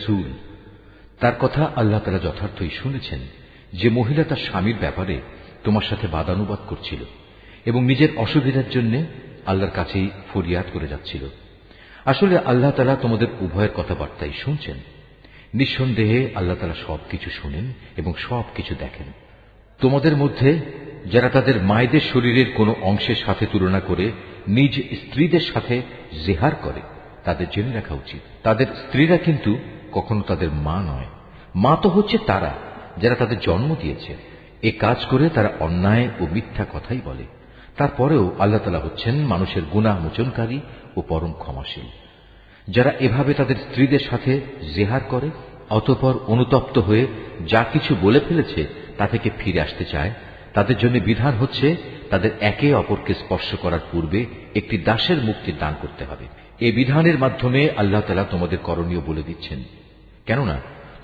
রসুল। তার কথা আল্লাহ তাআলা যথার্থই শুনেছেন যে মহিলা তার স্বামীর ব্যাপারে তোমার সাথে বাদানুবাদ করছিল এবং নিজের অসুবিধার জন্য আল্লাহর কাছেই ফরিয়াদ করে যাচ্ছিল। আসলে আল্লাহ তাআলা তোমাদের উভয়ের কথাবার্তাই শুনছেন। নিঃসন্দেহে আল্লাহ তাআলা সবকিছু শুনেন এবং সবকিছু দেখেন। তোমাদের মধ্যে যারা তাদের মায়েদের শরীরের কোনো অংশের সাথে তুলনা করে নিজ স্ত্রীদের সাথে জেহার করে তাদের জেনে রাখা উচিত, তাদের স্ত্রীরা কিন্তু কখনো তাদের মা নয়। মা তো হচ্ছে তারা যারা তাদের জন্ম দিয়েছে। এ কাজ করে তারা অন্যায় ও মিথ্যা কথাই বলে। তারপরেও আল্লাহ তাআলা হচ্ছেন মানুষের গুনাহ মোচনকারী ও পরম ক্ষমাশীল। যারা এভাবে তাদের স্ত্রীদের সাথে জেহার করে অতঃপর অনুতপ্ত হয়ে যা কিছু বলে ফেলেছে তা থেকে ফিরে আসতে চায়, তাদের জন্য বিধান হচ্ছে তাদের একে অপরকে স্পর্শ করার পূর্বে একটি দাসের মুক্তির দান করতে হবে। এই বিধানের মাধ্যমে আল্লাহ তাআলা তোমাদের করণীয় বলে দিচ্ছেন, কেননা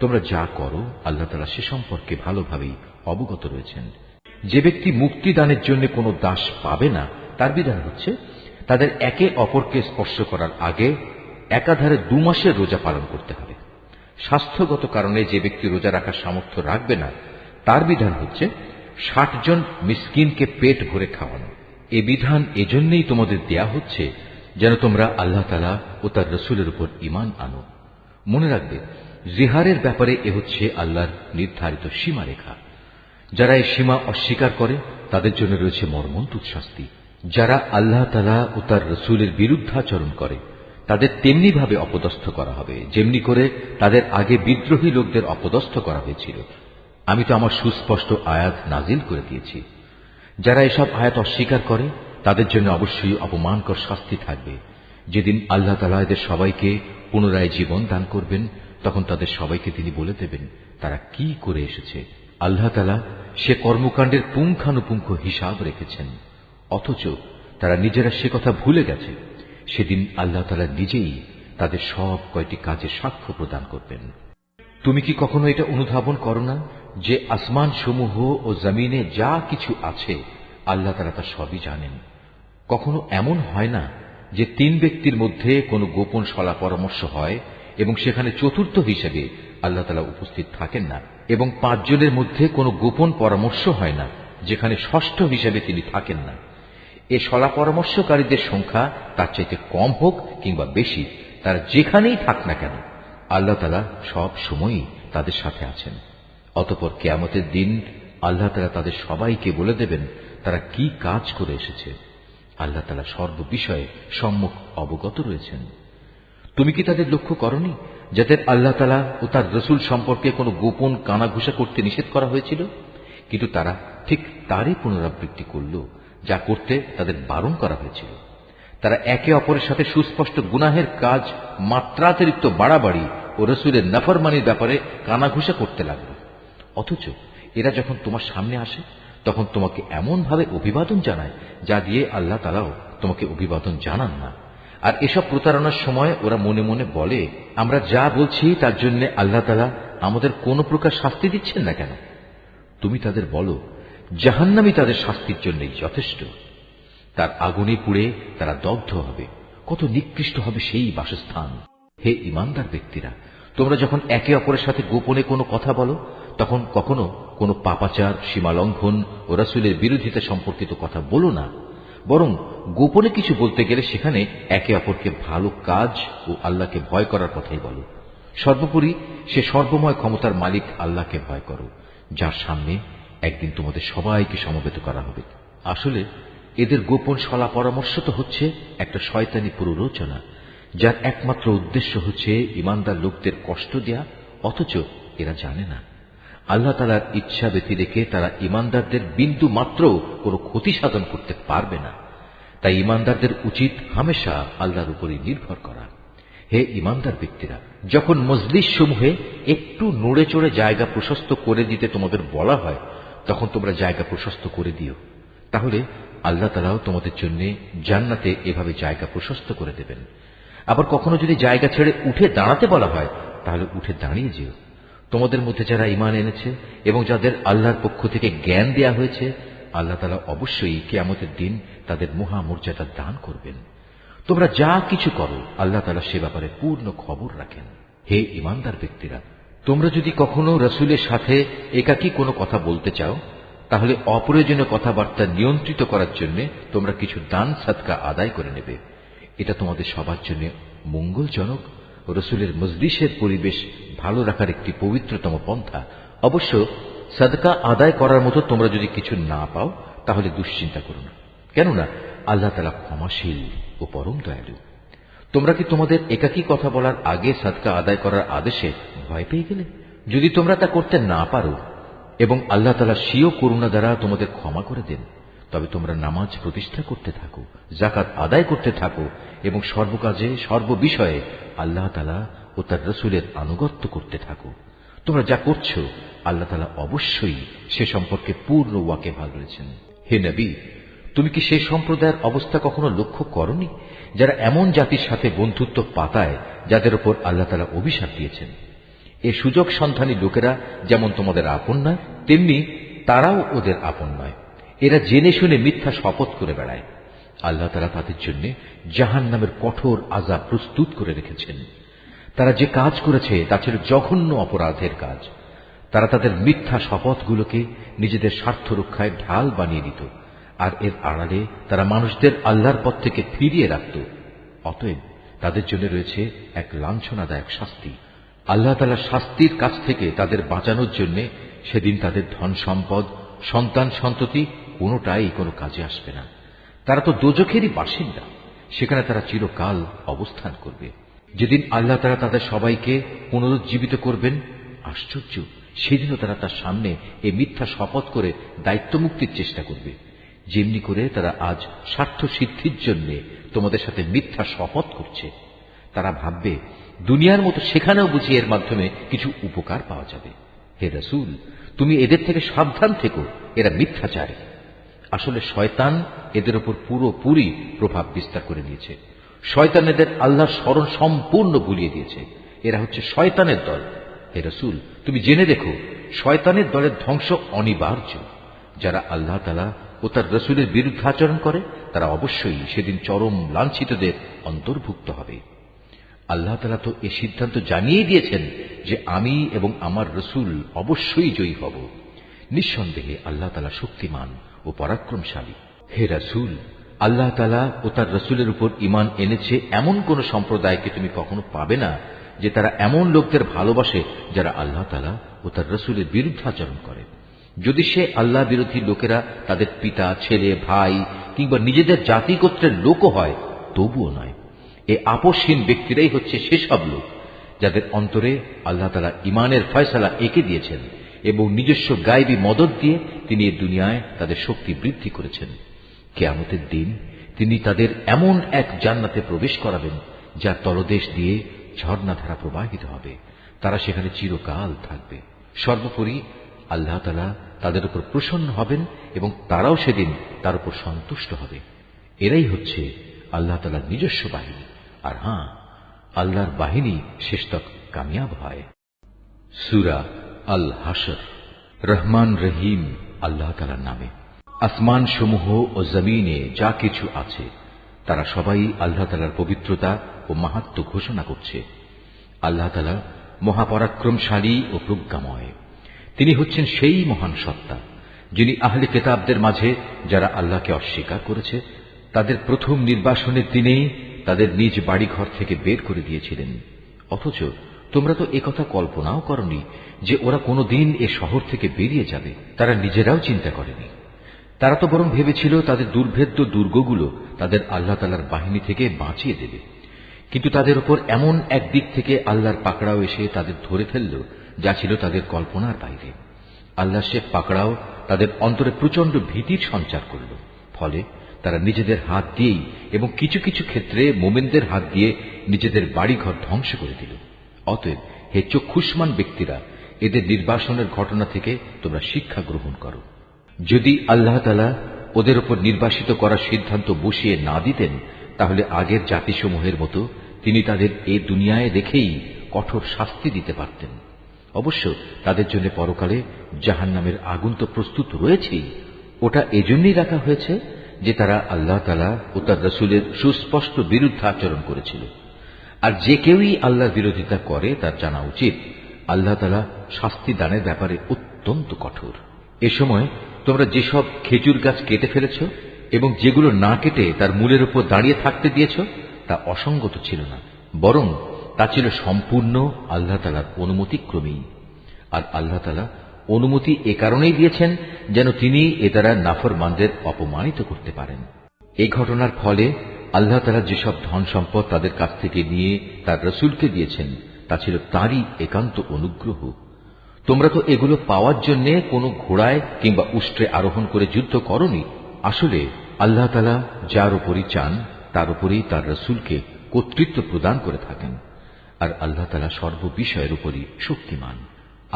তোমরা যা করো আল্লাহ তাআলা সে সম্পর্কে ভালোভাবেই অবগত রয়েছেন। যে ব্যক্তি মুক্তি দানের জন্য কোনো দাস পাবে না তার বিধান হচ্ছে তাদের একে অপরকে স্পর্শ করার আগে একাধারে 2 মাসের রোজা পালন করতে হবে। স্বাস্থ্যগত কারণে যে ব্যক্তি রোজা রাখার সামর্থ্য রাখবে না তার বিধান হচ্ছে 60 জন মিসকিনকে পেট ভরে খাওয়ানো। এ বিধান এজন্যই তোমাদের দেয়া হচ্ছে যেন তোমরা আল্লাহ তাআলা ও তার রসুলের উপর ঈমান আনো। মনে রাখবে, জিহারের ব্যাপারে এ হচ্ছে আল্লাহর নির্ধারিত সীমারেখা। যারা এই সীমা অস্বীকার করে তাদের জন্য রয়েছে মর্মন্তুদ শাস্তি। যারা আল্লাহ তাআলা ও তার রসুলের বিরুদ্ধাচরণ করে তাদের তেমনি ভাবে অপদস্থ করা হবে যেমনি করে তাদের আগে বিদ্রোহী লোকদের অপদস্থ করা হয়েছিল। আমি তো আমার সুস্পষ্ট আয়াত নাজিল করে দিয়েছি। যারা এসব আয়াত অস্বীকার করে তাদের জন্য অবশ্যই অপমানকর শাস্তি থাকবে। যেদিন আল্লাহ তাআলা এদের সবাইকে পুনরায় জীবন দান করবেন তখন তাদের সবাইকে তিনি বলে দেবেন তারা কি করে এসেছে। আল্লাহ তাআলা সে কর্মকাণ্ডের পুঙ্খানুপুঙ্খ হিসাব রেখেছেন, অথচ তারা নিজেরা সে কথা ভুলে গেছে। সেদিন আল্লাহ তাআলা নিজেই তাদের সব কয়টি কাজে সাক্ষ্য প্রদান করবেন। তুমি কি কখনো এটা অনুধাবন করো না যে আসমান সমূহ ও জমিনে যা কিছু আছে আল্লাহ তাআলা তা সবই জানেন? কখনো এমন হয় না যে 3 ব্যক্তির মধ্যে কোনো গোপন সলা পরামর্শ হয় এবং সেখানে চতুর্থ হিসেবে আল্লাহ তাআলা উপস্থিত থাকেন না, এবং 5 জনের মধ্যে কোনো গোপন পরামর্শ হয় না যেখানে ষষ্ঠ হিসেবে তিনি থাকেন না। এ সলা পরামর্শকারীদের সংখ্যা তার চাইতে কম হোক কিংবা বেশি, তারা যেখানেই থাক না কেন আল্লাহ তাআলা সব সময়ই তাদের সাথে আছেন। অতঃপর কিয়ামতের দিন আল্লাহ তাআলা তাদের সবাইকে বলে দেবেন তারা কি কাজ করে এসেছে। আল্লাহ তাআলা সর্ববিষয়ে সম্মুখ অবগত রয়েছেন। তুমি কি তাদের লক্ষ্য করনি যাদের আল্লাহ তাআলা ও তার রসুল সম্পর্কে কোনো গোপন কানাঘুষা করতে নিষেধ করা হয়েছিল, কিন্তু তারা ঠিক তারই পুনরাবৃত্তি করল যা করতে তাদের বারণ করা হয়েছিল। তারা একে অপরের সাথে সুস্পষ্ট গুনাহের কাজ মাত্রাতিরিক্ত বাড়াবাড়ি ও রসুলের নাফরমানির ব্যাপারে কানাঘুষা করতে লাগল। অথচ এরা যখন তোমার সামনে আসে তখন তোমাকে এমন ভাবে অভিবাদন জানায় যা দিয়ে আল্লাহ তাআলাও তোমাকে অভিবাদন জানান না। আর এসব প্রতারণার সময় ওরা মনে মনে বলে, আমরা যা বলছি তার জন্য আল্লাহ তাআলা আমাদের কোনো প্রকার শাস্তি দিচ্ছেন না কেন? তুমি তাদের বলো, জাহান্নামই তাদের শাস্তির জন্যই যথেষ্ট। তার আগুনে পুড়ে তারা দগ্ধ হবে। কত নিকৃষ্ট হবে সেই বাসস্থান। হে ঈমানদার ব্যক্তিরা, তোমরা যখন একে অপরের সাথে গোপনে কোনো কথা বলো তখন কখনো কোনো পাপাচার, সীমালঙ্ঘন ও রাসূলের বিরোধিতা সম্পর্কিত কথা বলো না, বরং গোপনে কিছু বলতে গেলে সেখানে একে অপরকে ভালো কাজ ও আল্লাহকে ভয় করার কথাই বলো। সর্বোপরি সে সর্বময় ক্ষমতার মালিক আল্লাহকে ভয় করো, যার সামনে একদিন তোমাদের সবাইকে সমবেত করা হবে। আসলে এদের গোপন সলা পরামর্শ তো হচ্ছে একটা শয়তানি প্ররোচনা, যার একমাত্র উদ্দেশ্য হচ্ছে ঈমানদার লোকদের কষ্ট দেয়া, অথচ এরা জানে না আল্লাহ তাআলার ইচ্ছা ব্যতি রেখে তারা ঈমানদারদের বিন্দু মাত্র কোনো ক্ষতি সাধন করতে পারবে না। তাই ঈমানদারদের উচিত হামেশা আল্লাহর উপরই নির্ভর করা। হে ঈমানদার ব্যক্তিরা, যখন মজলিস সমূহে একটু নড়ে চড়ে জায়গা প্রশস্ত করে দিতে তোমাদের বলা হয় তখন তোমরা জায়গা প্রশস্ত করে দিও, তাহলে আল্লাহ তাআলাও তোমাদের জন্য জান্নাতে এভাবে জায়গা প্রশস্ত করে দেবেন। আবার কখনো যদি জায়গা ছেড়ে উঠে দাঁড়াতে বলা হয় তাহলে উঠে দাঁড়িয়ে যেও। তোমাদের মধ্যে যারা ঈমান এনেছে এবং যাদের আল্লাহর পক্ষ থেকে জ্ঞান দেয়া হয়েছে, আল্লাহ তাআলা অবশ্যই কিয়ামতের দিন তাদের মহামর্যাদা দান করবেন। তোমরা যা কিছু করো আল্লাহ তাআলা সে ব্যাপারে পূর্ণ খবর রাখেন। হে ঈমানদার ব্যক্তিরা, তোমরা যদি কখনো রসুলের সাথে একাকী কোনো কথা বলতে চাও, তাহলে অপ্রয়োজনীয় কথাবার্তা নিয়ন্ত্রিত করার জন্য তোমরা কিছু দান সাদকা আদায় করে নেবে। এটা তোমাদের সবার জন্য মঙ্গলজনক। রসুলের মজলিসের পরিবেশ ভালো রাখার একটি পবিত্রতম পন্থা। অবশ্য সাদকা আদায় করার মতো তোমরা যদি কিছু না পাও, তাহলে দুশ্চিন্তা করো না, কেননা আল্লাহ তাআলা ক্ষমাশীল ও পরম দয়ালু। তোমরা কি তোমাদের একাকী কথা বলার আগে সাদকা আদায় করার আদেশে ভয় পেয়ে গেলে? যদি তোমরা তা করতে না পারো এবং আল্লাহ তাআলা স্বীয় করুণা দ্বারা তোমাদের ক্ষমা করে দেন, তবে তোমরা নামাজ প্রতিষ্ঠা করতে থাকো, যাকাত আদায় করতে থাকো এবং সর্বকাজে সর্ববিষয়ে আল্লাহ তাআলা ও তার রসুলের আনুগত্য করতে থাকো। তোমরা যা করছো আল্লাহ তাআলা অবশ্যই সে সম্পর্কে পূর্ণ ওয়াকিবহাল রয়েছেন। হে নবী, তুমি কি সেই সম্প্রদায়ের অবস্থা কখনো লক্ষ্য করনি যারা এমন জাতির সাথে বন্ধুত্ব পাতায় যাদের উপর আল্লাহ তাআলা অভিশাপ দিয়েছেন? এ সুযোগ সন্ধানী লোকেরা যেমন তোমাদের আপন নয়, তেমনি তারাও ওদের আপন নয়। এরা জেনে শুনে মিথ্যা শপথ করে বেড়ায়। আল্লাহ তাআলা তাদের জন্য জাহান্নামের কঠোর আযাব প্রস্তুত করে রেখেছেন। তারা যে কাজ করেছে তা ছিল জঘন্য অপরাধের কাজ। তারা তাদের মিথ্যা শপথগুলোকে নিজেদের স্বার্থ রক্ষায় ঢাল বানিয়ে দিত, আর এর আড়ালে তারা মানুষদের আল্লাহর পথ থেকে ফিরিয়ে রাখত। অতএব তাদের জন্য রয়েছে এক লাঞ্ছনাদায়ক শাস্তি। আল্লাহ তাআলার শাস্তির কাছ থেকে তাদের বাঁচানোর জন্য সেদিন তাদের ধন সম্পদ, সন্তান সন্ততি কোনোটাই কোনো কাজে আসবে না। তারা তো দোজখেরই বাসিন্দা, সেখানে তারা চিরকাল অবস্থান করবে। যেদিন আল্লাহ তাআলা তাদের সবাইকে পুনরুজ্জীবিত করবেন, আশ্চর্য, সেদিনও তারা তার সামনে এই মিথ্যা শপথ করে দায়িত্ব মুক্তির চেষ্টা করবে, যেমনি করে তারা আজ স্বার্থ সিদ্ধির জন্য তোমাদের সাথে মিথ্যা শপথ করছে। তারা ভাববে দুনিয়ার মতো সেখানেও বুঝি এর মাধ্যমে কিছু উপকার পাওয়া যাবে। হে রাসূল, তুমি এদের থেকে সাবধান থেকো, এরা মিথ্যাচারী। আসলে শয়তান এদের উপর পুরোপুরি প্রভাব বিস্তার করে নিয়েছে। শয়তান এদের আল্লাহর স্মরণ সম্পূর্ণ ভুলিয়ে দিয়েছে। এরা হচ্ছে শয়তানের দল। হে রাসূল, তুমি জেনে দেখো, শয়তানের দলের ধ্বংস অনিবার্য। যারা আল্লাহ তাআলা ও তার রসুলের বিরুদ্ধাচরণ করে তারা অবশ্যই সেদিন চরম লাঞ্ছিতদের অন্তর্ভুক্ত হবে। আল্লাহ তাআলা তো এ সিদ্ধান্ত জানিয়ে দিয়েছেন যে আমি এবং আমার রসুল অবশ্যই জয়ী হব। নিঃসন্দেহে আল্লাহ তাআলা শক্তিমান ও পরাক্রমশালী। হে রাসূল, আল্লাহ তাআলা ও তার রসুলের উপর ঈমান এনেছে এমন কোন সম্প্রদায়কে তুমি কখনো পাবে না যে তারা এমন লোকদের ভালোবাসে যারা আল্লাহ তাআলা ও তার রসুলের বিরুদ্ধাচরণ করে। যদি সে আল্লাহ বিরোধী লোকেরা তাদের পিতা, ছেলে, ভাই কিংবা নিজেদের জাতি গোত্রের লোকও হয়, তবুও নয়। এই আপোষহীন ব্যক্তিরাই হচ্ছে সেসব লোক যাদের অন্তরে আল্লাহ তাআলা ঈমানের ফয়সালা এঁকে দিয়েছেন এবং নিজস্ব গায়বী মদদ দিয়ে তিনি এই দুনিয়ায় তাদের শক্তি বৃদ্ধি করেছেন। কিয়ামতের দিন তিনি তাদের এমন এক জান্নাতে প্রবেশ করাবেন যার তলদেশ দিয়ে ঝর্ণাধারা প্রবাহিত হবে। তারা সেখানে চিরকাল থাকবে। সর্বোপরি আল্লাহ তাআলা তাদের উপর প্রসন্ন হবেন এবং তারাও সেদিন তার উপর সন্তুষ্ট হবে। এরাই হচ্ছে আল্লাহ তাআলার নিজস্ব বাহিনী। আর হ্যাঁ, আল্লাহর বাহিনী শেষতক কামিয়াব হয়। সূরা আল হাশর। রহমান রহিম আল্লাহ তাআলার নামে। আসমান সমূহ ও জমিনে যা কিছু আছে তারা সবাই আল্লাহ তাআলার পবিত্রতা ও মাহাত্ম্য ঘোষণা করছে। আল্লাহ তাআলা মহাপরাক্রমশালী ও প্রজ্ঞাময়। তিনি হচ্ছেন সেই মহান সত্তা যিনি আহলে কিতাবদের মাঝে যারা আল্লাহকে অস্বীকার করেছে তাদের প্রথম নির্বাসনের দিনেই তাদের নিজ বাড়িঘর থেকে বের করে দিয়েছিলেন। অথচ তোমরা তো একথা কল্পনাও করনি যে ওরা কোনোদিন এ শহর থেকে বেরিয়ে যাবে। তারা নিজেরাও চিন্তা করেনি। তারা তো বরং ভেবেছিল তাদের দুর্ভেদ্য দুর্গগুলো তাদের আল্লাহ তাআলার বাহিনী থেকে বাঁচিয়ে দেবে। কিন্তু তাদের উপর এমন এক দিক থেকে আল্লাহর পাকড়াও এসে তাদের ধরে ফেলল যা ছিল তাদের কল্পনার বাইরে। আল্লাহ সে পাকড়াও তাদের অন্তরে প্রচন্ড ভীতির সঞ্চার করল। ফলে তারা নিজেদের হাত দিয়েই এবং কিছু কিছু ক্ষেত্রে মোমেনদের হাত দিয়ে নিজেদের বাড়িঘর ধ্বংস করে দিল। অতএব হে চক্ষুষ্মান ব্যক্তিরা, এদের নির্বাসনের ঘটনা থেকে তোমরা শিক্ষা গ্রহণ করো। যদি আল্লাহ তাআলা ওদের উপর নির্বাসিত করার সিদ্ধান্ত বসিয়ে না দিতেন, তাহলে আগের জাতিসমূহের মতো তিনি তাদের এই দুনিয়ায় রেখেই কঠোর শাস্তি দিতে পারতেন। অবশ্য তাদের জন্য পরকালে জাহান্নামের আগুন তো প্রস্তুত রয়েছেই। ওটা এজন্যই রাখা হয়েছে যে তারা আল্লাহ তাআলা ও তার রাসূলের সুস্পষ্ট বিরুদ্ধাচরণ করেছিল। আর যে কেউই আল্লাহর বিরোধিতা করে তার জানা উচিত আল্লাহ তাআলা শাস্তি দানের ব্যাপারে অত্যন্ত কঠোর। এ সময় তোমরা যেসব খেজুর গাছ কেটে ফেলেছ এবং যেগুলো না কেটে তার মূলের উপর দাঁড়িয়ে থাকতে দিয়েছ তা অসঙ্গত ছিল না, বরং তা ছিল সম্পূর্ণ আল্লাহ তাআলার অনুমতিক্রমেই। আর আল্লাহ তাআলা অনুমতি এ কারণেই দিয়েছেন যেন তিনি এ দ্বারা নাফরমানদের অপমানিত করতে পারেন। এই ঘটনার ফলে আল্লাহ তাআলা যেসব ধন সম্পদ তাদের কাছ থেকে নিয়ে তার রাসূলকে দিয়েছেন তা ছিল তারই একান্ত অনুগ্রহ। তোমরা তো এগুলো পাওয়ার জন্য কোনো ঘোড়ায় কিংবা উষ্ট্রে আরোহণ করে যুদ্ধ করনি। আসলে আল্লাহ তাআলা যার উপরই চান তার উপরেই তার রাসূলকে কর্তৃত্ব প্রদান করে থাকেন। আর আল্লাহ তাআলা সর্ববিষয়ের উপরই শক্তিমান।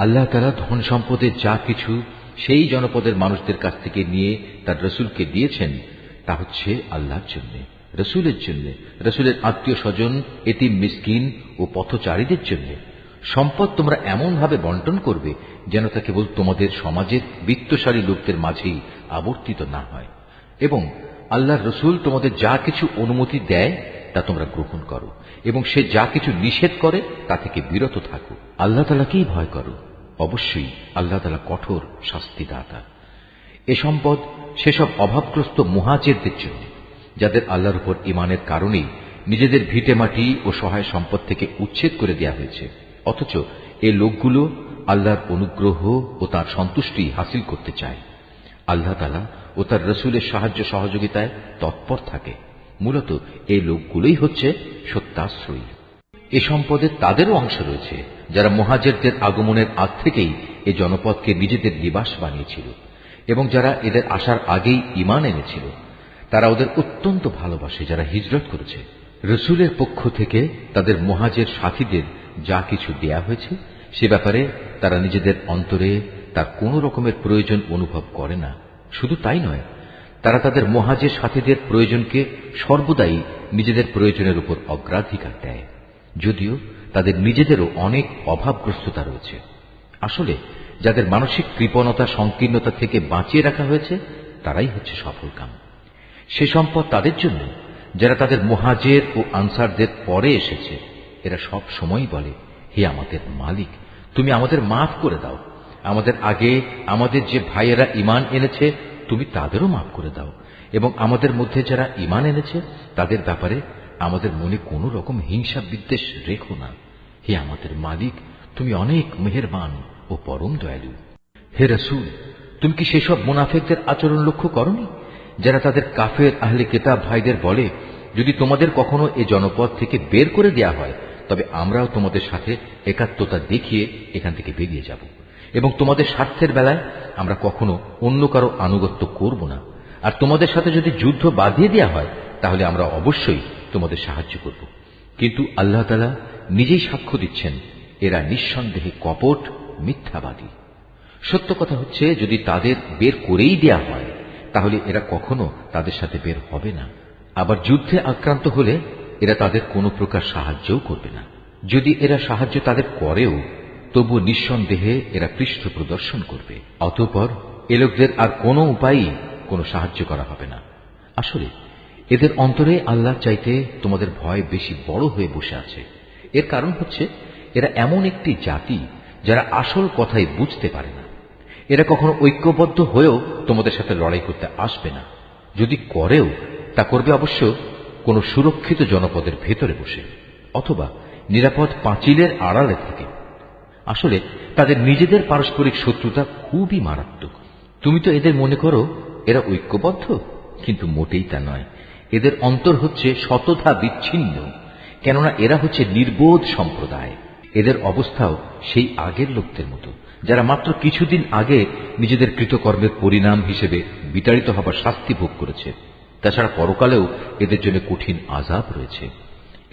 আল্লাহ তাআলা ধন সম্পদের যা কিছু সেই জনপদের মানুষদের কাছ থেকে নিয়ে তার রাসূলকে দিয়েছেন তা হচ্ছে আল্লাহর জন্য, রাসূলের জন্য, রাসূলের আত্মীয় স্বজন, এতিম মিসকিন ও পথচারীদের জন্য। সম্পদ তোমরা এমন ভাবে বন্টন করবে যেন তা কেবল তোমাদের সমাজের বিত্তশালী লোকদের মাঝেই আবর্তিত না হয়, এবং আল্লাহর রাসূল তোমাদের যা কিছু অনুমতি দেয় তা তোমরা গ্রহণ করো, এবং সে যা কিছু নিষেধ করে তা থেকে বিরত থাকো। আল্লাহ তাআলাকেই ভয় করো, অবশ্যই আল্লাহ তাআলা কঠোর শাস্তিদাতা। এ সম্পদ সেসব অভাবগ্রস্ত মুহাজিরদের জন্য যাদের আল্লাহর উপর ঈমানের কারণেই নিজেদের ভিটেমাটি ও সহায় সম্পদ থেকে উচ্ছেদ করে দেওয়া হয়েছে, অথচ এই লোকগুলো আল্লাহর অনুগ্রহ ও তার সন্তুষ্টি হাসিল করতে চায়। আল্লাহ তাআলা ও তার রাসূলের সাহায্য সহযোগিতায় তৎপর থাকে। মূলত এই লোকগুলোই হচ্ছে সত্যাশ্রয়ী। এ সম্পদে তাদেরও অংশ রয়েছে যারা মুহাজিরদের আগমনের আগ থেকেই এ জনপদকে নিজেদের নিবাস বানিয়েছিল, এবং যারা এদের আসার আগেই ঈমান এনেছিল। তারা ওদের অত্যন্ত ভালোবাসে যারা হিজরত করেছে। রাসূলের পক্ষ থেকে তাদের মুহাজির সাথীদের যা কিছু দেয়া হয়েছে সে ব্যাপারে তারা নিজেদের অন্তরে তার কোন রকমের প্রয়োজন অনুভব করে না। শুধু তাই নয়, তারা তাদের মুহাজির সাথীদের প্রয়োজনকে সর্বদাই নিজেদের প্রয়োজনের উপর অগ্রাধিকার দেয়, যদিও তাদের নিজেদেরও অনেক অভাবগ্রস্ততা রয়েছে। আসলে যাদের মানসিক কৃপণতা সংকীর্ণতা থেকে বাঁচিয়ে রাখা হয়েছে তারাই হচ্ছে সফলকাম। সে সম্পদ তাদের জন্য যারা তাদের মুহাজির ও আনসারদের পরে এসেছে। এরা সব সময় বলে, হে আমাদের মালিক, তুমি আমাদের মাফ করে দাও। আমাদের আগে আমাদের যে ভাইয়েরা ঈমান এনেছে তুমি তাদেরও মাফ করে দাও, এবং আমাদের মধ্যে যারা ঈমান এনেছে তাদের ব্যাপারে আমাদের মনে কোনো রকম হিংসা বিদ্বেষ রেখো না। হে আমাদের মালিক, তুমি অনেক মেহেরবান ও পরম দয়ালু। হে রাসূল, তুমি কি সেসব মুনাফিকদের আচরণ লক্ষ্য করনি যারা তাদের কাফের আহলে কিতাব ভাইদের বলে, যদি তোমাদের কখনো এ জনপদ থেকে বের করে দেয়া হয় তবে আমরাও তোমাদের সাথে একাত্মতা দেখিয়ে এখান থেকে বেরিয়ে যাব, এবং তোমাদের স্বার্থের বেলায় আমরা কখনো অন্য কারো আনুগত্য করব না। আর তোমাদের সাথে যদি যুদ্ধ বাঁধিয়ে দেয়া হয় তাহলে আমরা অবশ্যই তোমাদের সাহায্য করব। কিন্তু আল্লাহ তাআলা নিজেই সাক্ষ্য দিচ্ছেন, এরা নিঃসন্দেহে কপট মিথ্যাবাদী। সত্য কথা হচ্ছে, যদি তাদের বের করেই দেয়া হয় তাহলে এরা কখনো তাদের সাথে বের হবে না। আবার যুদ্ধে আক্রান্ত হলে এরা তাদের কোনো প্রকার সাহায্যও করবে না। যদি এরা সাহায্য তাদের করেও তবু নিঃসন্দেহে এরা পৃষ্ঠ প্রদর্শন করবে। অতঃপর এ লোকদের আর কোনো উপায়ই কোনো সাহায্য করা হবে না। আসলে এদের অন্তরে আল্লাহ চাইতে তোমাদের ভয় বেশি বড় হয়ে বসে আছে। এর কারণ হচ্ছে এরা এমন একটি জাতি যারা আসল কথাই বুঝতে পারে না। এরা কখনো ঐক্যবদ্ধ হয়েও তোমাদের সাথে লড়াই করতে আসবে না। যদি করেও তা করবে অবশ্য কোনো সুরক্ষিত জনপদের ভেতরে বসে, অথবা নিরাপদ পাঁচিলের আড়ালে থেকে। আসলে তাদের নিজেদের পারস্পরিক শত্রুতা খুবই মারাত্মক। তুমি তো এদের মনে করো এরা ঐক্যবদ্ধ, কিন্তু মোটেই তা নয়। এদের অন্তর হচ্ছে শতধা বিচ্ছিন্ন, কেননা এরা হচ্ছে নির্বোধ সম্প্রদায়। এদের অবস্থাও সেই আগের লোকদের মতো যারা মাত্র কিছুদিন আগে নিজেদের কৃতকর্মের পরিণাম হিসেবে বিতাড়িত হবার শাস্তি ভোগ করেছে। তাছাড়া পরকালেও এদের জন্য কঠিন আযাব রয়েছে।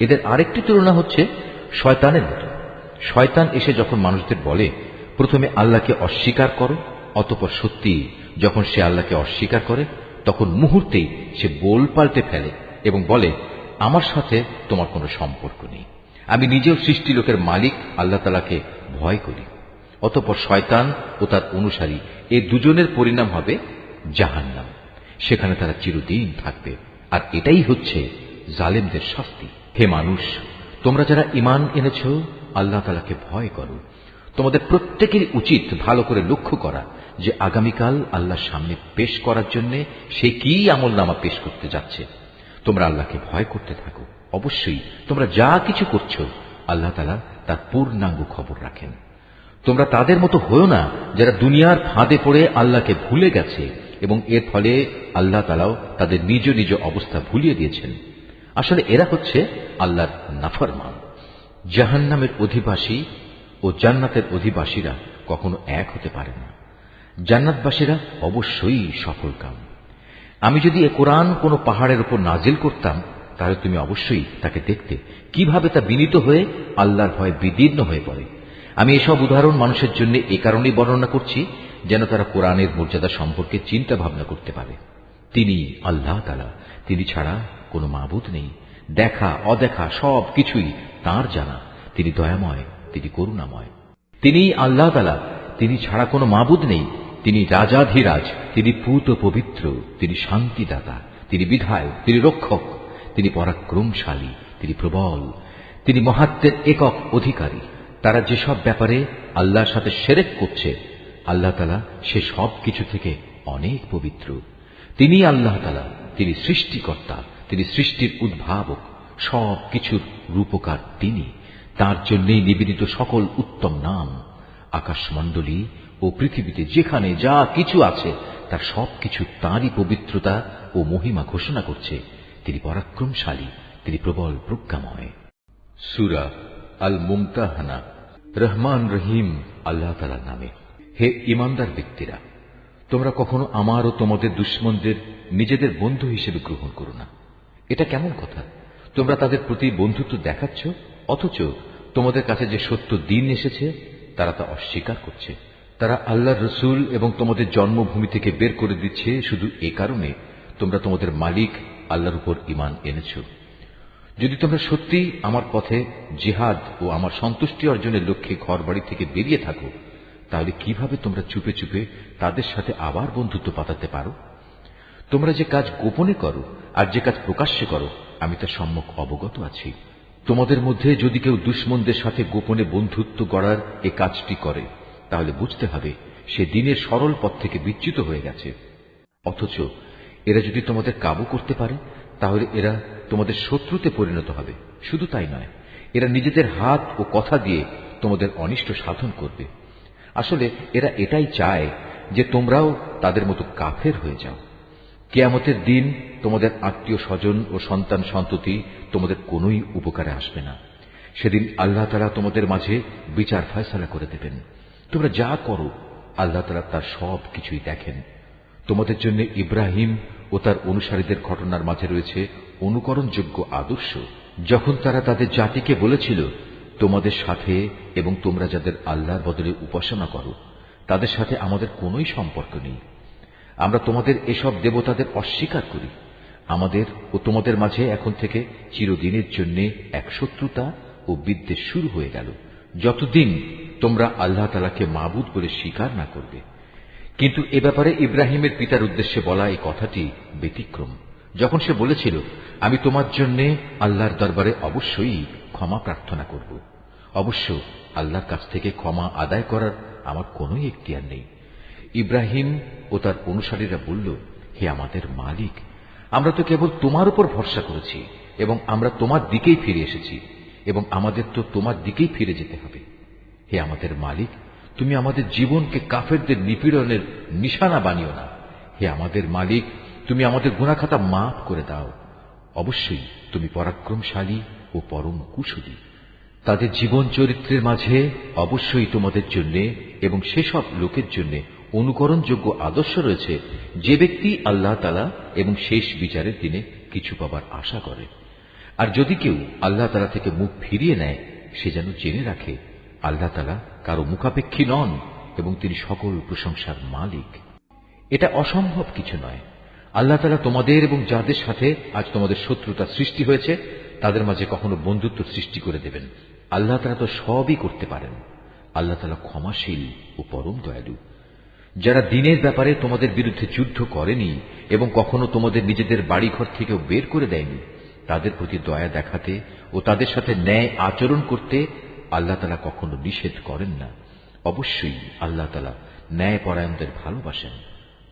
এদের আরেকটি তুলনা হচ্ছে শয়তানের মতো। শয়তান এসে যখন মানুষদের বলে, প্রথমে আল্লাহকে অস্বীকার করো, অতঃপর সত্যি যখন সে আল্লাহকে অস্বীকার করে তখন মুহূর্তেই সে বোল পাল্টে ফেলে এবং বলে, আমার সাথে তোমার কোনো সম্পর্ক নেই, আমি নিজেও সৃষ্টি লোকের মালিক আল্লাহ তাআলাকে ভয় করি। অতঃপর শয়তান ও তার অনুসারী এই দুজনের পরিণাম হবে জাহান্নাম। সেখানে তারা চিরদিন থাকবে, আর এটাই হচ্ছে জালেমদের শাস্তি। হে মানুষ, তোমরা যারা ঈমান এনেছ, আল্লাহ তাআলাকে ভয় করো। তোমাদের প্রত্যেকেরই উচিত ভালো করে লক্ষ্য করা যে আগামীকাল আল্লাহর সামনে পেশ করার জন্য সে কি আমলনামা পেশ করতে যাচ্ছে। তোমরা আল্লাহকে ভয় করতে থাকো। অবশ্যই তোমরা যা কিছু করছো আল্লাহ তাআলা তার পূর্ণাঙ্গ খবর রাখেন। তোমরা তাদের মতো হয়ো না যারা দুনিয়ার ফাঁদে পড়ে আল্লাহকে ভুলে গেছে এবং এর ফলে আল্লাহ তাআলাও তাদের নিজ নিজ অবস্থা ভুলিয়ে দিয়েছেন। আসলে এরা হচ্ছে আল্লাহর নাফরমান। জাহান্নামের অধিবাসী ও জান্নাতের অধিবাসীরা কখনো এক হতে পারে না। জান্নাতবাসীরা অবশ্যই সফলকাম। আমি যদি এ কোরআন কোনো পাহাড়ের উপর নাজিল করতাম, তাহলে তুমি অবশ্যই তাকে দেখতে কিভাবে তা বিনীত হয়ে আল্লাহর ভয়ে বিদীর্ণ হয়ে পড়ে। আমি এসব উদাহরণ মানুষের জন্য এ কারণেই বর্ণনা করছি যেন তারা কোরআনের মর্যাদা সম্পর্কে চিন্তা ভাবনা করতে পারে। তিনি আল্লাহ তাআলা, তিনি ছাড়া কোনো মাবুদ নেই। দেখা অদেখা সব কিছুই তাঁর জানা। তিনি দয়াময়, তিনি করুণাময়। তিনি আল্লাহ তাআলা, তিনি ছাড়া কোনো মাবুদ নেই। তিনি রাজাধিরাজ, তিনি পূত পবিত্র, তিনি শান্তিদাতা, তিনি বিধায়ক, তিনি রক্ষক, তিনি পরাক্রমশালী, তিনি প্রবল, তিনি মহাত্মের একক অধিকারী। তারা যেসব ব্যাপারে আল্লাহর সাথে শিরক করছে, আল্লাহ তাআলা সে সব কিছু থেকে অনেক পবিত্র। তিনি আল্লাহ তাআলা, তিনি সৃষ্টিকর্তা, তিনি সৃষ্টির উদ্ভাবক, সব কিছুর রূপকার তিনি। তার জন্যই নিবেদিত সকল উত্তম নাম। আকাশমণ্ডলী ও পৃথিবীতে যেখানে যা কিছু আছে তার সবকিছু তাঁরই পবিত্রতা ও মহিমা ঘোষণা করছে। তিনি পরাক্রমশালী, তিনি প্রবল প্রজ্ঞাময়। সূরা আল মুমতাহানা। রহমান রহিম আল্লাহ তাআলার নামে। হে ঈমানদার ব্যক্তিরা, তোমরা কখনো আমার ও তোমাদের দুশমনদের নিজেদের বন্ধু হিসেবে গ্রহণ করো না। এটা কেমন কথা? তোমরা তাদের প্রতি বন্ধুত্ব দেখাচ্ছ, অথচ তোমাদের কাছে যে সত্য দিন এসেছে তারা তা অস্বীকার করছে। তারা আল্লাহর রসুল এবং তোমাদের জন্মভূমি থেকে বের করে দিচ্ছে শুধু এ কারণে তোমরা তোমাদের মালিক আল্লাহর উপর ঈমান এনেছ। যদি তোমরা সত্যি আমার পথে জিহাদ ও আমার সন্তুষ্টি অর্জনের লক্ষ্যে ঘরবাড়ি থেকে বেরিয়ে থাকো, তাহলে কিভাবে তোমরা চুপে চুপে তাদের সাথে আবার বন্ধুত্ব পাতাতে পারো? তোমরা যে কাজ গোপনে করো আর যে কাজ প্রকাশ্যে করো, আমি তার সম্যক অবগত আছি। তোমাদের মধ্যে যদি কেউ দুশমনদের সাথে গোপনে বন্ধুত্ব গড়ার এ কাজটি করে, তাহলে বুঝতে হবে সে দিনের সরল পথ থেকে বিচ্যুত হয়ে গেছে। অথচ এরা যদি তোমাদের কাবু করতে পারে, তাহলে এরা তোমাদের শত্রুতে পরিণত হবে। শুধু তাই নয়, এরা নিজেদের হাত ও কথা দিয়ে তোমাদের অনিষ্ট সাধন করবে। আসলে এরা এটাই চায় যে তোমরাও তাদের মতো কাফের হয়ে যাও। কিয়ামতের দিন তোমাদের আত্মীয় স্বজন ও সন্তান সন্ততি তোমাদের কোনোই উপকারে আসবে না। সেদিন আল্লাহ তাআলা তোমাদের মাঝে বিচার ফয়সালা করে দেবেন। তোমরা যা করো আল্লাহ তাআলা তার সব কিছুই দেখেন। তোমাদের জন্য ইব্রাহিম ও তার অনুসারীদের ঘটনার মাঝে রয়েছে অনুকরণযোগ্য আদর্শ। যখন তারা তাদের জাতিকে বলেছিল, তোমাদের সাথে এবং তোমরা যাদের আল্লাহর বদলে উপাসনা করো তাদের সাথে আমাদের কোনোই সম্পর্ক নেই। আমরা তোমাদের এসব দেবতাদের অস্বীকার করি। আমাদের ও তোমাদের মাঝে এখন থেকে চিরদিনের জন্য এক শত্রুতা ও বিদ্বেষ শুরু হয়ে গেল, যতদিন তোমরা আল্লাহ তাআলাকে মাবুদ বলে স্বীকার না করবে। কিন্তু এ ব্যাপারে ইব্রাহিমের পিতার উদ্দেশ্যে বলা এই কথাটি ব্যতিক্রম। যখন সে বলেছিল, আমি তোমার জন্য আল্লাহর দরবারে অবশ্যই ক্ষমা প্রার্থনা করব। অবশ্য আল্লাহর কাছ থেকে ক্ষমা আদায় করার আমার কোনোই এখতিয়ার নেই। ইব্রাহিম ও তার অনুসারীরা বলল, হে আমাদের মালিক, আমরা তো কেবল তোমার উপর ভরসা করেছি এবং আমরা তোমার দিকেই ফিরে এসেছি এবং আমাদের তো তোমার দিকেই ফিরে যেতে হবে। হে আমাদের মালিক, তুমি আমাদের জীবনকে কাফেরদের নিপীড়নের নিশানা বানিও না। হে আমাদের মালিক, তুমি আমাদের গুনাহখাতা মাফ করে দাও। অবশ্যই তুমি পরাক্রমশালী ও পরম কুশলী। তাদের জীবন চরিত্রের মাঝে অবশ্যই তোমাদের জন্য এবং সেসব লোকের জন্য অনুকরণযোগ্য আদর্শ রয়েছে যে ব্যক্তি আল্লাহ তাআলা এবং শেষ বিচারের দিনে কিছু পাবার আশা করে। আর যদি কেউ আল্লাহ তাআলা থেকে মুখ ফিরিয়ে নেয়, সে যেন জেনে রাখে আল্লাহ তাআলা কারো মুখাপেক্ষী নন এবং তিনি সকল প্রশংসার মালিক। এটা অসম্ভব কিছু নয়। আল্লাহ তাআলা তোমাদের এবং যাদের সাথে আজ তোমাদের শত্রুতা সৃষ্টি হয়েছে তাদের মাঝে কখনো বন্ধুত্ব সৃষ্টি করে দেবেন। আল্লাহ তাআলা তো সবই করতে পারেন। আল্লাহ তাআলা ক্ষমাশীল ও পরম দয়ালু। যারা দ্বীনের ব্যাপারে তোমাদের বিরুদ্ধে যুদ্ধ করেনি এবং কখনো তোমাদের নিজেদের বাড়িঘর থেকেও বের করে দেয়নি, তাদের প্রতি দয়া দেখাতে ও তাদের সাথে ন্যায় আচরণ করতে আল্লাহ তাআলা কখনো নিষেধ করেন না। অবশ্যই আল্লাহ তাআলা ন্যায়পরায়ণদের ভালোবাসেন।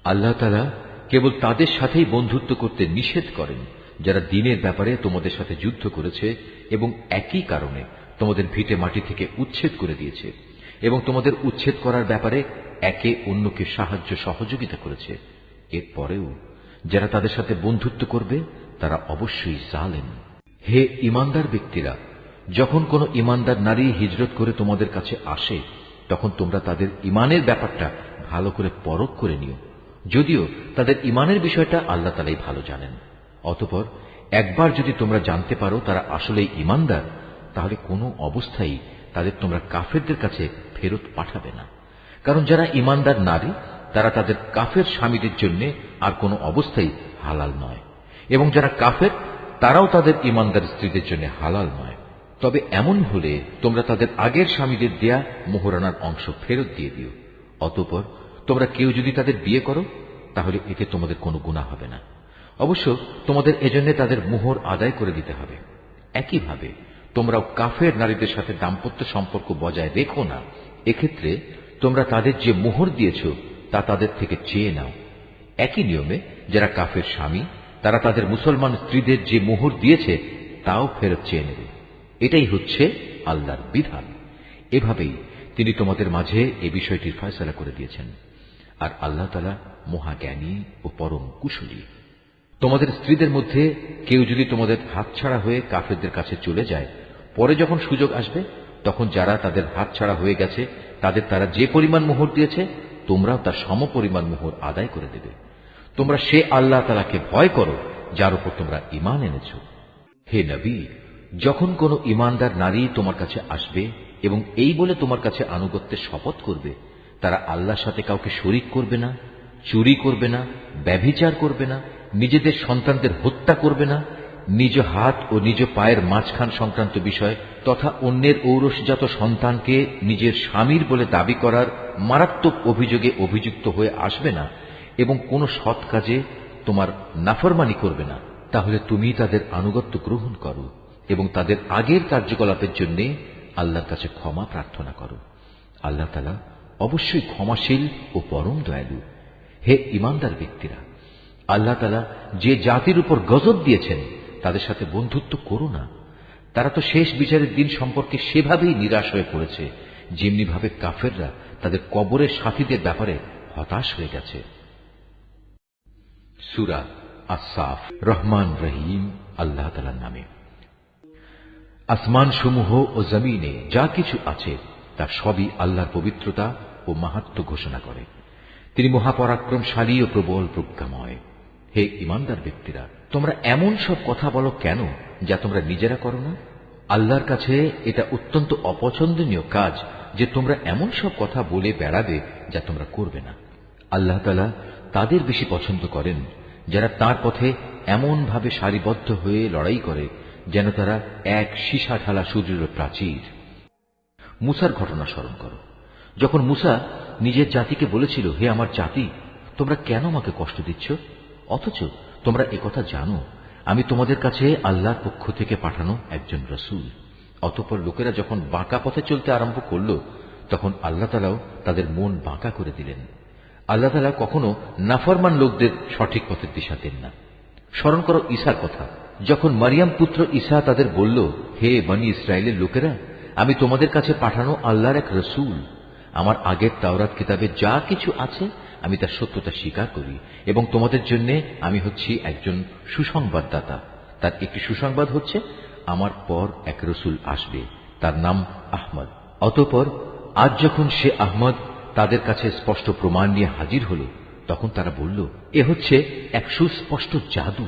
আল্লাহ তাআলা কেবল তাদের সাথেই বন্ধুত্ব করতে নিষেধ করেন যারা দ্বীনের ব্যাপারে তোমাদের সাথে যুদ্ধ করেছে এবং একই কারণে তোমাদের ভিটে মাটি থেকে উচ্ছেদ করে দিয়েছে এবং তোমাদের উচ্ছেদ করার ব্যাপারে একে অন্যকে সাহায্য সহযোগিতা করেছে। এরপরেও যারা তাদের সাথে বন্ধুত্ব করবে তারা অবশ্যই জালেম। হে ঈমানদার ব্যক্তিরা, যখন কোন ঈমানদার নারী হিজরত করে তোমাদের কাছে আসে তখন তোমরা তাদের ঈমানের ব্যাপারটা ভালো করে পরখ করে নিও, যদিও তাদের ঈমানের বিষয়টা আল্লাহ তাআলাই ভালো জানেন। অতঃপর একবার যদি তোমরা জানতে পারো তারা আসলেই ঈমানদার, তাহলে কোনো অবস্থায় তাদের তোমরা কাফেরদের কাছে ফেরত পাঠাবে না। কারণ যারা ঈমানদার নারী তারা তাদের কাফের স্বামীদের জন্য আর কোনো অবস্থায় হালাল নয়, এবং যারা কাফের তারাও তাদের ঈমানদার স্ত্রীদের জন্য হালাল নয়। তবে এমন হলে তোমরা তাদের আগের স্বামীদের দেয়া মোহরানার অংশ ফেরত দিয়ে দিও। অতঃপর তোমরা কেউ যদি তাদের বিয়ে করো তাহলে এতে তোমাদের কোনো গুনাহ হবে না। অবশ্য তোমাদের এজন্য তাদের মোহর আদায় করে দিতে হবে। একইভাবে তোমরাও কাফের নারীদের সাথে দাম্পত্য সম্পর্ক বজায় রেখো না। এক্ষেত্রে তোমরা তাদের যে মোহর দিয়েছ তা তাদের থেকে চেয়ে নাও। একই নিয়মে যারা কাফের স্বামী তারা তাদের মুসলমান স্ত্রীদের যে মোহর দিয়েছে তাও ফেরত চেয়ে নেবে। এটাই হচ্ছে আল্লাহর বিধান। এভাবেই তিনি তোমাদের মাঝে এই বিষয়টির ফয়সালা করে দিয়েছেন। আর আল্লাহ তাআলা মহাজ্ঞানী ও পরম কুশলী। তোমাদের স্ত্রীদের মধ্যে কেউ যদি তোমাদের হাতছাড়া হয়ে কাফেরদের কাছে চলে যায়, পরে যখন সুযোগ আসবে তখন যারা তাদের হাতছাড়া হয়ে গেছে তাদের তারা যে পরিমাণ মোহর দিয়েছে তোমরাও তার সমপরিমাণ মোহর আদায় করে দেবে। তোমরা সে আল্লাহ তাআলাকে ভয় করো যার উপর তোমরা ঈমান এনেছ। হে নবী, যখন কোন ঈমানদার নারী তোমার কাছে আসবে এবং এই বলে তোমার কাছে আনুগত্যের শপথ করবে তারা আল্লাহর সাথে কাউকে শরীক করবে না, চুরি করবে না, ব্যভিচার করবে না, নিজেদের সন্তানদের হত্যা করবে না, নিজ হাত ও নিজ পায়ের মাঝখান সংক্রান্ত বিষয় তথা অন্যের ঔরসজাত সন্তানকে নিজের স্বামীর বলে দাবি করার মারাত্মক অভিযোগে অভিযুক্ত হয়ে আসবে না এবং কোন সৎ কাজে তোমার নাফরমানি করবে না, তাহলে তুমি তাদের আনুগত্য গ্রহণ করো এবং তাদের আগের কার্যকলাপের জন্য আল্লাহর কাছে ক্ষমা প্রার্থনা করো। আল্লাহ তাআলা অবশ্যই ক্ষমাশীল ও পরম দয়ালু। হে ঈমানদার ব্যক্তিরা, আল্লাহ তাআলা যে জাতির উপর গজব দিয়েছেন তাদের সাথে বন্ধুত্ব করো না। তারা তো শেষ বিচারের দিন সম্পর্কে সেভাবেই নিরাশ হয়ে পড়েছে যেমনি ভাবে কাফেররা তাদের কবরের সাথীদের ব্যাপারে হতাশ হয়ে গেছে। সূরা আস-সাফ। রহমান রহিম আল্লাহ তাআলার নামে। আসমান সমূহ ও জমিনে যা কিছু আছে তা সবই আল্লাহর পবিত্রতা ও মাহাত্ম্য ঘোষণা করে। তিনি মহাপরাক্রমশালী ও প্রবল প্রজ্ঞাময়। হে ঈমানদার ব্যক্তিরা, তোমরা এমন সব কথা বলো কেন যা তোমরা নিজেরা করো না? আল্লাহর কাছে এটা অত্যন্ত অপছন্দনীয় কাজ যে তোমরা এমন সব কথা বলে বেড়াবে যা তোমরা করবে না। আল্লাহ তাআলা তাদের বেশি পছন্দ করেন যারা তার পথে এমন ভাবে সারিবদ্ধ হয়ে লড়াই করে যেন তারা এক সীসা ঢালা সূর্যের প্রাচীর। মুসার ঘটনা স্মরণ করো। যখন মুসা নিজের জাতিকে বলেছিল, হে আমার জাতি, তোমরা কেন আমাকে কষ্ট দিচ্ছ, অথচ তোমরা একথা জানো আমি তোমাদের কাছে আল্লাহর পক্ষ থেকে পাঠানো একজন রসুল। অতঃপর লোকেরা যখন বাঁকা পথে চলতে আরম্ভ করল তখন আল্লাহ তাআলাও তাদের মন বাঁকা করে দিলেন। আল্লাহ তাআলা কখনো নাফরমান লোকদের সঠিক পথের দিশা দেন না। স্মরণ করো ঈসার কথা। যখন মারিয়াম পুত্র ঈসা তাদের বলল, হে বনী ইসরায়েলের লোকেরা, আমি তোমাদের কাছে পাঠানো আল্লাহর এক রসুল। আমার আগের তাওরাত কিতাবে যা কিছু আছে আমি তার সত্যতা স্বীকার করি এবং তোমাদের জন্য আমি হচ্ছি একজন সুসংবাদদাতা। তার একটি সুসংবাদ হচ্ছে আমার পর এক রসুল আসবে, তার নাম আহমদ। অতঃপর আজ যখন সে আহমদ তাদের কাছে স্পষ্ট প্রমাণ নিয়ে হাজির হল তখন তারা বলল, এ হচ্ছে এক সুস্পষ্ট জাদু।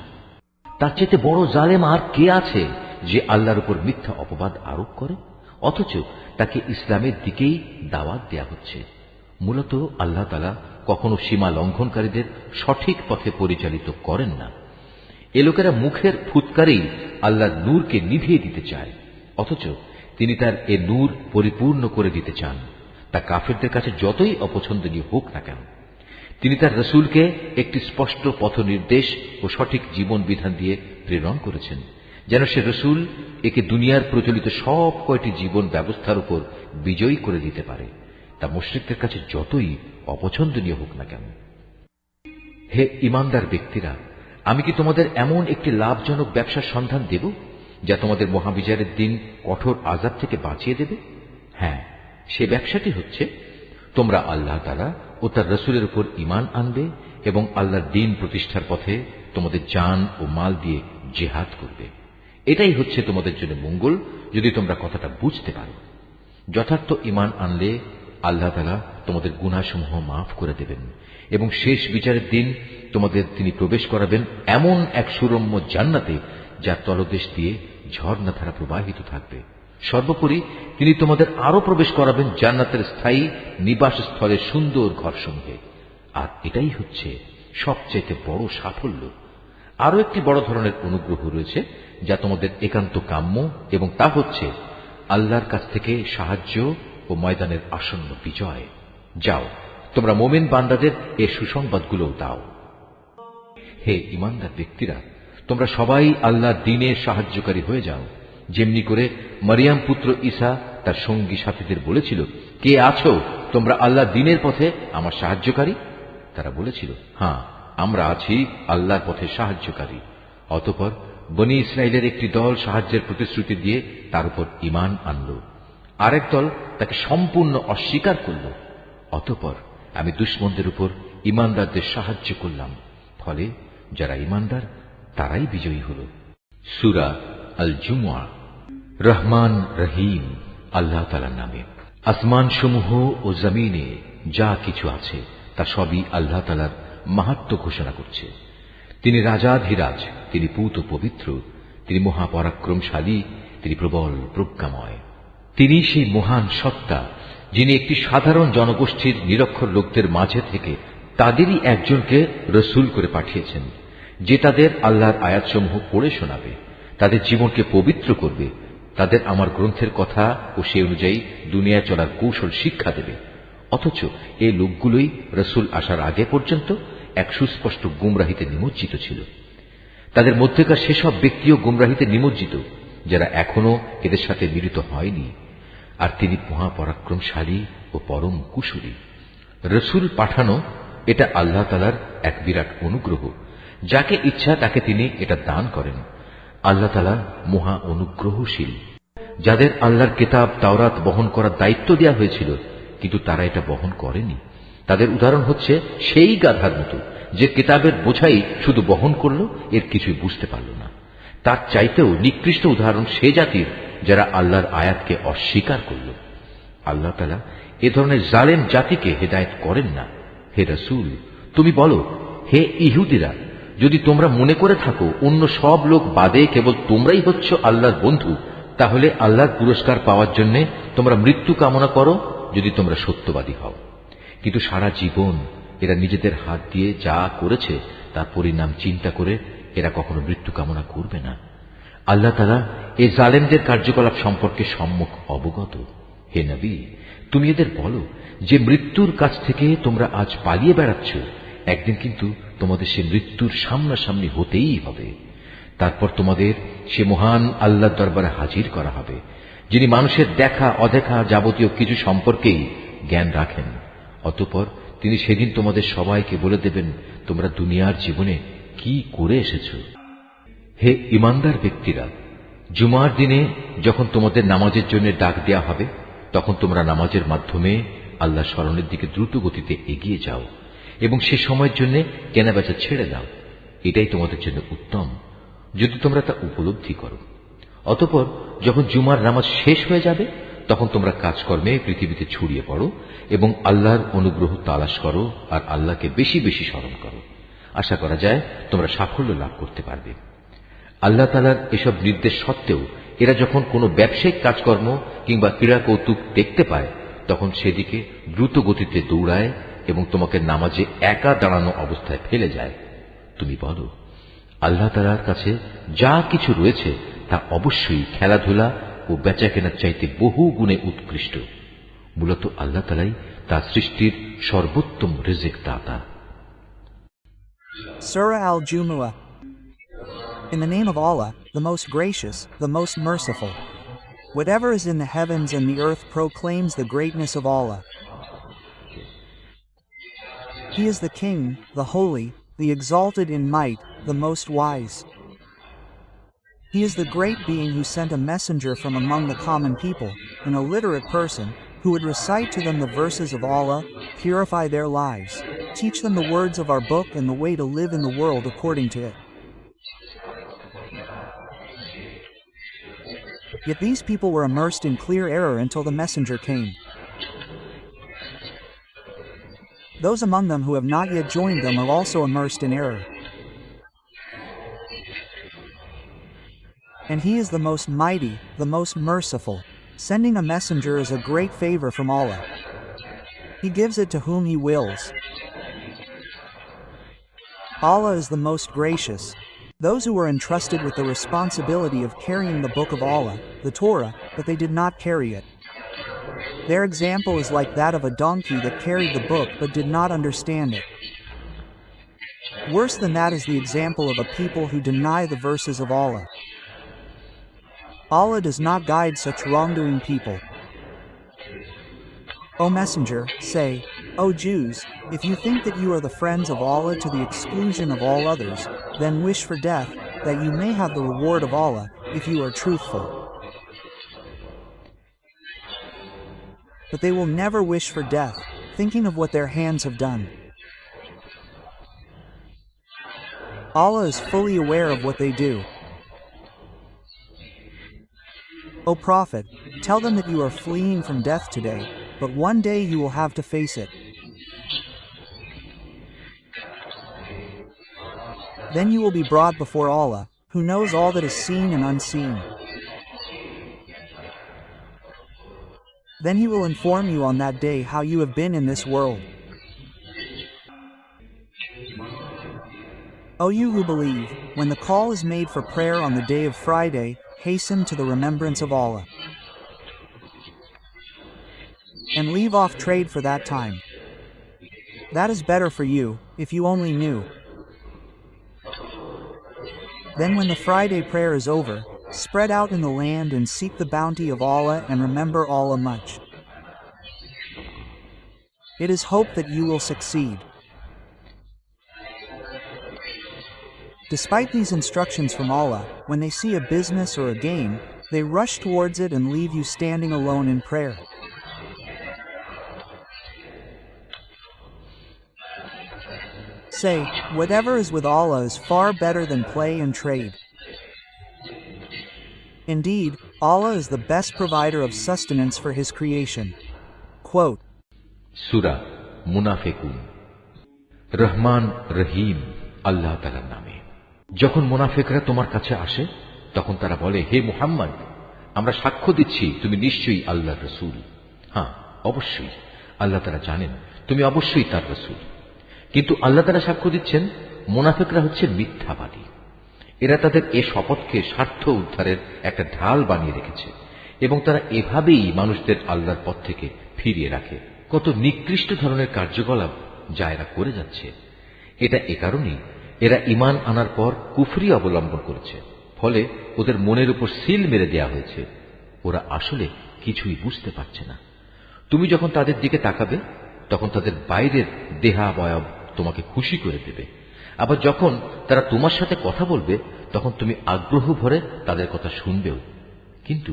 তার চেয়ে বড় জালেম আর কে আছে যে আল্লাহর উপর মিথ্যা অপবাদ আরোপ করে? অথচ তাকে ইসলামের দিকেই দাওয়াত দেয়া হচ্ছে। মূলত আল্লাহ তাআলা কখনো সীমা লঙ্ঘনকারীদের সঠিক পথে পরিচালিত করেন না। এ লোকেরা মুখের ফুৎকারেই আল্লাহর নূরকে নিভিয়ে দিতে চায়, অথচ তিনি তার এ নূর পরিপূর্ণ করে দিতে চান। তা কাফেরদের কাছে যতই অপছন্দনীয় হোক না কেন, তিনি তার রসুলকে একটি স্পষ্ট পথ নির্দেশ ও সঠিক জীবন বিধান দিয়ে প্রেরণ করেছেন, যেন সে রসুল একে দুনিয়ার প্রচলিত সব কয়টি জীবন ব্যবস্থার উপর বিজয়ী করে দিতে পারে, তা মুশরিকদের কাছে যতই অপছন্দনীয় হোক না কেন। হে ইমানদার ব্যক্তিরা, আমি কি তোমাদের এমন একটি লাভজনক ব্যবসার সন্ধান দেব যা তোমাদের মহাবিচারের দিন কঠোর আযাব থেকে বাঁচিয়ে দেবে? হ্যাঁ, সে ব্যবসাটি হচ্ছে তোমরা আল্লাহ তাআলা ও তার রসুলের উপর ঈমান আনবে এবং আল্লাহর দ্বীন প্রতিষ্ঠার পথে তোমাদের জান ও মাল দিয়ে জিহাদ করবে। এটাই হচ্ছে তোমাদের জন্য মঙ্গল, যদি তোমরা কথাটা বুঝতে পারো। যথার্থ ঈমান আনলে আল্লাহ তাআলা তোমাদের গুনাহসমূহ মাফ করে দেবেন এবং শেষ বিচারের দিন তোমাদের তিনি প্রবেশ করাবেন এমন এক সুরম্য জান্নাতে যার তলদেশ দিয়ে ঝর্ণাধারা প্রবাহিত থাকবে। সর্বোপরি তিনি তোমাদের আরো প্রবেশ করাবেন জান্নাতের স্থায়ী নিবাসস্থলের সুন্দর ঘরসমূহে। আর এটাই হচ্ছে সবচেয়ে বড় সাফল্য। আরো একটি বড় ধরনের অনুগ্রহ রয়েছে যা তোমাদের একান্ত কাম্য, এবং তা হচ্ছে আল্লাহর কাছ থেকে সাহায্য ও ময়দানের আসন্ন বিজয়। যাও, তোমরা মোমেন বান্দাদের এ সুসংবাদগুলো দাও। হে ইমানদার ব্যক্তিরা, তোমরা সবাই আল্লাহর দ্বীনের সাহায্যকারী হয়ে যাও, যেমনি করে মারিয়াম পুত্র ঈসা তার সঙ্গী সাথীদের বলেছিল, কে আছো তোমরা আল্লাহর দ্বীনের পথে আমার সাহায্যকারী? তারা বলেছিল, হ্যাঁ, আমরা আছি আল্লাহর পথে সাহায্যকারী। অতঃপর বনী ইসরায়েলের একটি দল সাহায্যের প্রতিশ্রুতি দিয়ে তার উপর ঈমান আনল, আরেক দল তাকে সম্পূর্ণ অস্বীকার করল। অতঃপর আমি দুশমনদের উপর ঈমানদারদের সাহায্য করলাম, ফলে যারা ঈমানদার তারাই বিজয়ী হল। সূরা আল জুমুআ। রহমান রহিম আল্লাহ তাআলার নামে। আসমান সমূহ ও জমিনে যা কিছু আছে তা সবই আল্লাহ তাআলার মাহাত্ম্য ঘোষণা করছে। তিনি রাজাধিরাজ, তিনি পূত পবিত্র, তিনি মহাপরাক্রমশালী, তিনি প্রবল প্রজ্ঞাময়। তিনি সেই মহান সত্তা যিনি একটি সাধারণ জনগোষ্ঠীর নিরক্ষর লোকদের মাঝে থেকে তাদেরই একজনকে রসুল করে পাঠিয়েছেন, যে তাদের আল্লাহর আয়াতসমূহ পড়ে শোনাবে, তাদের জীবনকে পবিত্র করবে, তাদের আমার গ্রন্থের কথা ও সে অনুযায়ী দুনিয়ায় চলার কৌশল শিক্ষা দেবে। অথচ এই লোকগুলোই রসুল আসার আগে পর্যন্ত এক সুস্পষ্ট গুমরাহিতে নিমজ্জিত ছিল। তাদের মধ্যেকার সেসব ব্যক্তিও গুমরাহিতে নিমজ্জিত যারা এখনো এদের সাথে মিলিত হয়নি। আর তিনি মহাপরাক্রমশালী ও পরম কুশলী। রসুল পাঠানো এটা আল্লাহ তাআলার এক বিরাট অনুগ্রহ। যাকে ইচ্ছা তাকে তিনি এটা দান করেন। আল্লাহ তাআলা মহা অনুগ্রহশীল। যাদের আল্লাহর কিতাব তাওরাত বহন করার দায়িত্ব দেওয়া হয়েছিল কিন্তু তারা এটা বহন করেনি, তাদের উদাহরণ হচ্ছে সেই গাধার মতো যে কিতাবের বোঝাই শুধু বহন করল, এর কিছুই বুঝতে পারল না। তার চাইতেও নিকৃষ্ট উদাহরণ সে জাতির যারা আল্লাহর আয়াতকে অস্বীকার করল। আল্লাহ তাআলা এ ধরনের জালেম জাতিকে হেদায়েত করেন না। হে রাসূল, তুমি বলো, হে ইহুদিরা, যদি তোমরা মনে করে থাকো অন্য সব লোক বাদে কেবল তোমরাই হচ্ছ আল্লাহর বন্ধু, তাহলে আল্লাহর পুরস্কার পাওয়ার জন্য তোমরা মৃত্যু কামনা করো যদি তোমরা সত্যবাদী হও। কিন্তু সারা জীবন এরা নিজেদের হাত দিয়ে যা করেছে তার পরিণাম চিন্তা করে এরা কখনো মৃত্যু কামনা করবে না। আল্লাহ তাআলা এই জালেমদের কার্যকলাপ সম্পর্কে সম্মুখ অবগত। হে নবী, তুমি এদের বলো যে মৃত্যুর কাছ থেকে তোমরা আজ পালিয়ে বেড়াচ্ছ, একদিন কিন্তু তোমাদের সে মৃত্যুর সামনাসামনি হতেই হবে। তারপর তোমাদের সে মহান আল্লাহর দরবারে হাজির করা হবে, যিনি মানুষের দেখা অদেখা যাবতীয় কিছু সম্পর্কেই জ্ঞান রাখেন। অতঃপর তিনি সেদিন তোমাদের সবাইকে বলে দেবেন তোমরা দুনিয়ার জীবনে কি করে এসেছ। হে ইমানদার ব্যক্তিরা, জুমার দিনে যখন তোমাদের নামাজের জন্য ডাক দেয়া হবে, তখন তোমরা নামাজের মাধ্যমে আল্লাহ স্মরণের দিকে দ্রুত গতিতে এগিয়ে যাও এবং সে সময়ের জন্য কেনাবেচা ছেড়ে দাও। এটাই তোমাদের জন্য উত্তম, যদি তোমরা তা উপলব্ধি করো। অতঃপর যখন জুমার নামাজ শেষ হয়ে যাবে, তখন তোমরা কাজকর্মে পৃথিবীতে ছড়িয়ে পড়ো এবং আল্লাহর অনুগ্রহ তালাশ করো আর আল্লাহকে বেশি বেশি স্মরণ করো। আশা করা যায় তোমরা সাফল্য লাভ করতে পারবে। আল্লাহ তাআলার এসব নির্দেশ সত্ত্বেও এরা যখন কোনো ব্যবসায়িক কাজকর্ম কিংবা ক্রীড়া কৌতুক দেখতে পায়, তখন সেদিকে দ্রুত গতিতে দৌড়ায় এবং তোমাকে নামাজে একা দাঁড়ানো অবস্থায় ফেলে যায়। তুমি বলো, আল্লাহ তাআলার কাছে যা কিছু রয়েছে তা অবশ্যই খেলাধুলা ও বেচা কেনার চাইতে বহু গুণে উৎকৃষ্ট। মূলত আল্লাহ তাআলাই তার সৃষ্টির সর্বোত্তম রিজিক দাতা। Surah Al-Jumu'ah In the name of Allah, the most gracious, the most merciful. Whatever is in the heavens and the earth proclaims the greatness of Allah. He is the King, the Holy, the exalted in might, the most wise. He is the great being who sent a messenger from among the common people, an illiterate person, who would recite to them the verses of Allah, purify their lives, teach them the words of our book and the way to live in the world according to it. Yet these people were immersed in clear error until the messenger came. Those among them who have not yet joined them are also immersed in error. And He is the most mighty, the most merciful. Sending a messenger is a great favor from Allah. He gives it to whom He wills. Allah is the most gracious. Those who were entrusted with the responsibility of carrying the book of Allah, the Torah, but they did not carry it. Their example is like that of a donkey that carried the book but did not understand it. Worse than that is the example of a people who deny the verses of Allah. Allah does not guide such wrongdoing people. O Messenger, say, O Jews, if you think that you are the friends of Allah to the exclusion of all others, then wish for death, that you may have the reward of Allah, if you are truthful. But they will never wish for death, thinking of what their hands have done. Allah is fully aware of what they do. O Prophet, tell them that you are fleeing from death today, but one day you will have to face it. Then you will be brought before Allah, who knows all that is seen and unseen. Then He will inform you on that day how you have been in this world. O you who believe, when the call is made for prayer on the day of Friday, hasten to the remembrance of Allah. And leave off trade for that time. That is better for you, if you only knew. Then when the Friday prayer is over, spread out in the land and seek the bounty of Allah and remember Allah much. It is hoped that you will succeed. Despite these instructions from Allah, when they see a business or a game, they rush towards it and leave you standing alone in prayer. Say, whatever is with Allah is far better than play and trade. Indeed, Allah is the best provider of sustenance for His creation. Quote, Surah মুনাফিকুন Rahman রহিম আল্লাহ তাআলার নামে। যখন মুনাফিকরা তোমার কাছে আসে তখন তারা বলে, হে মুহাম্মদ, আমরা সাক্ষ্য দিচ্ছি তুমি নিশ্চয়ই আল্লাহর রাসূল। হ্যাঁ, অবশ্যই আল্লাহ তাআলা জানেন তুমি অবশ্যই তার রাসূল। কিন্তু আল্লাহ তাআলা সাক্ষ্য দিচ্ছেন মুনাফিকরা হচ্ছে মিথ্যাবাদী। এরা তাদের এ শপথকে স্বার্থ উদ্ধারের একটা ঢাল বানিয়ে রেখেছে এবং তারা এভাবেই মানুষদের আল্লাহর পথ থেকে ফিরিয়ে রাখে। কত নিকৃষ্ট ধরনের কার্যকলাপ যা এরা করে যাচ্ছে। এটা এ কারণেই এরা ঈমান আনার পর কুফরি অবলম্বন করেছে, ফলে ওদের মনের উপর সিল মেরে দেয়া হয়েছে। ওরা আসলে কিছুই বুঝতে পারছে না। তুমি যখন তাদের দিকে তাকাবে তখন তাদের বাইরের দেহাবয়ব তোমাকে খুশি করে দেবে, আবার যখন তারা তোমার সাথে কথা বলবে তখন তুমি আগ্রহ ভরে তাদের কথা শুনবেও। কিন্তু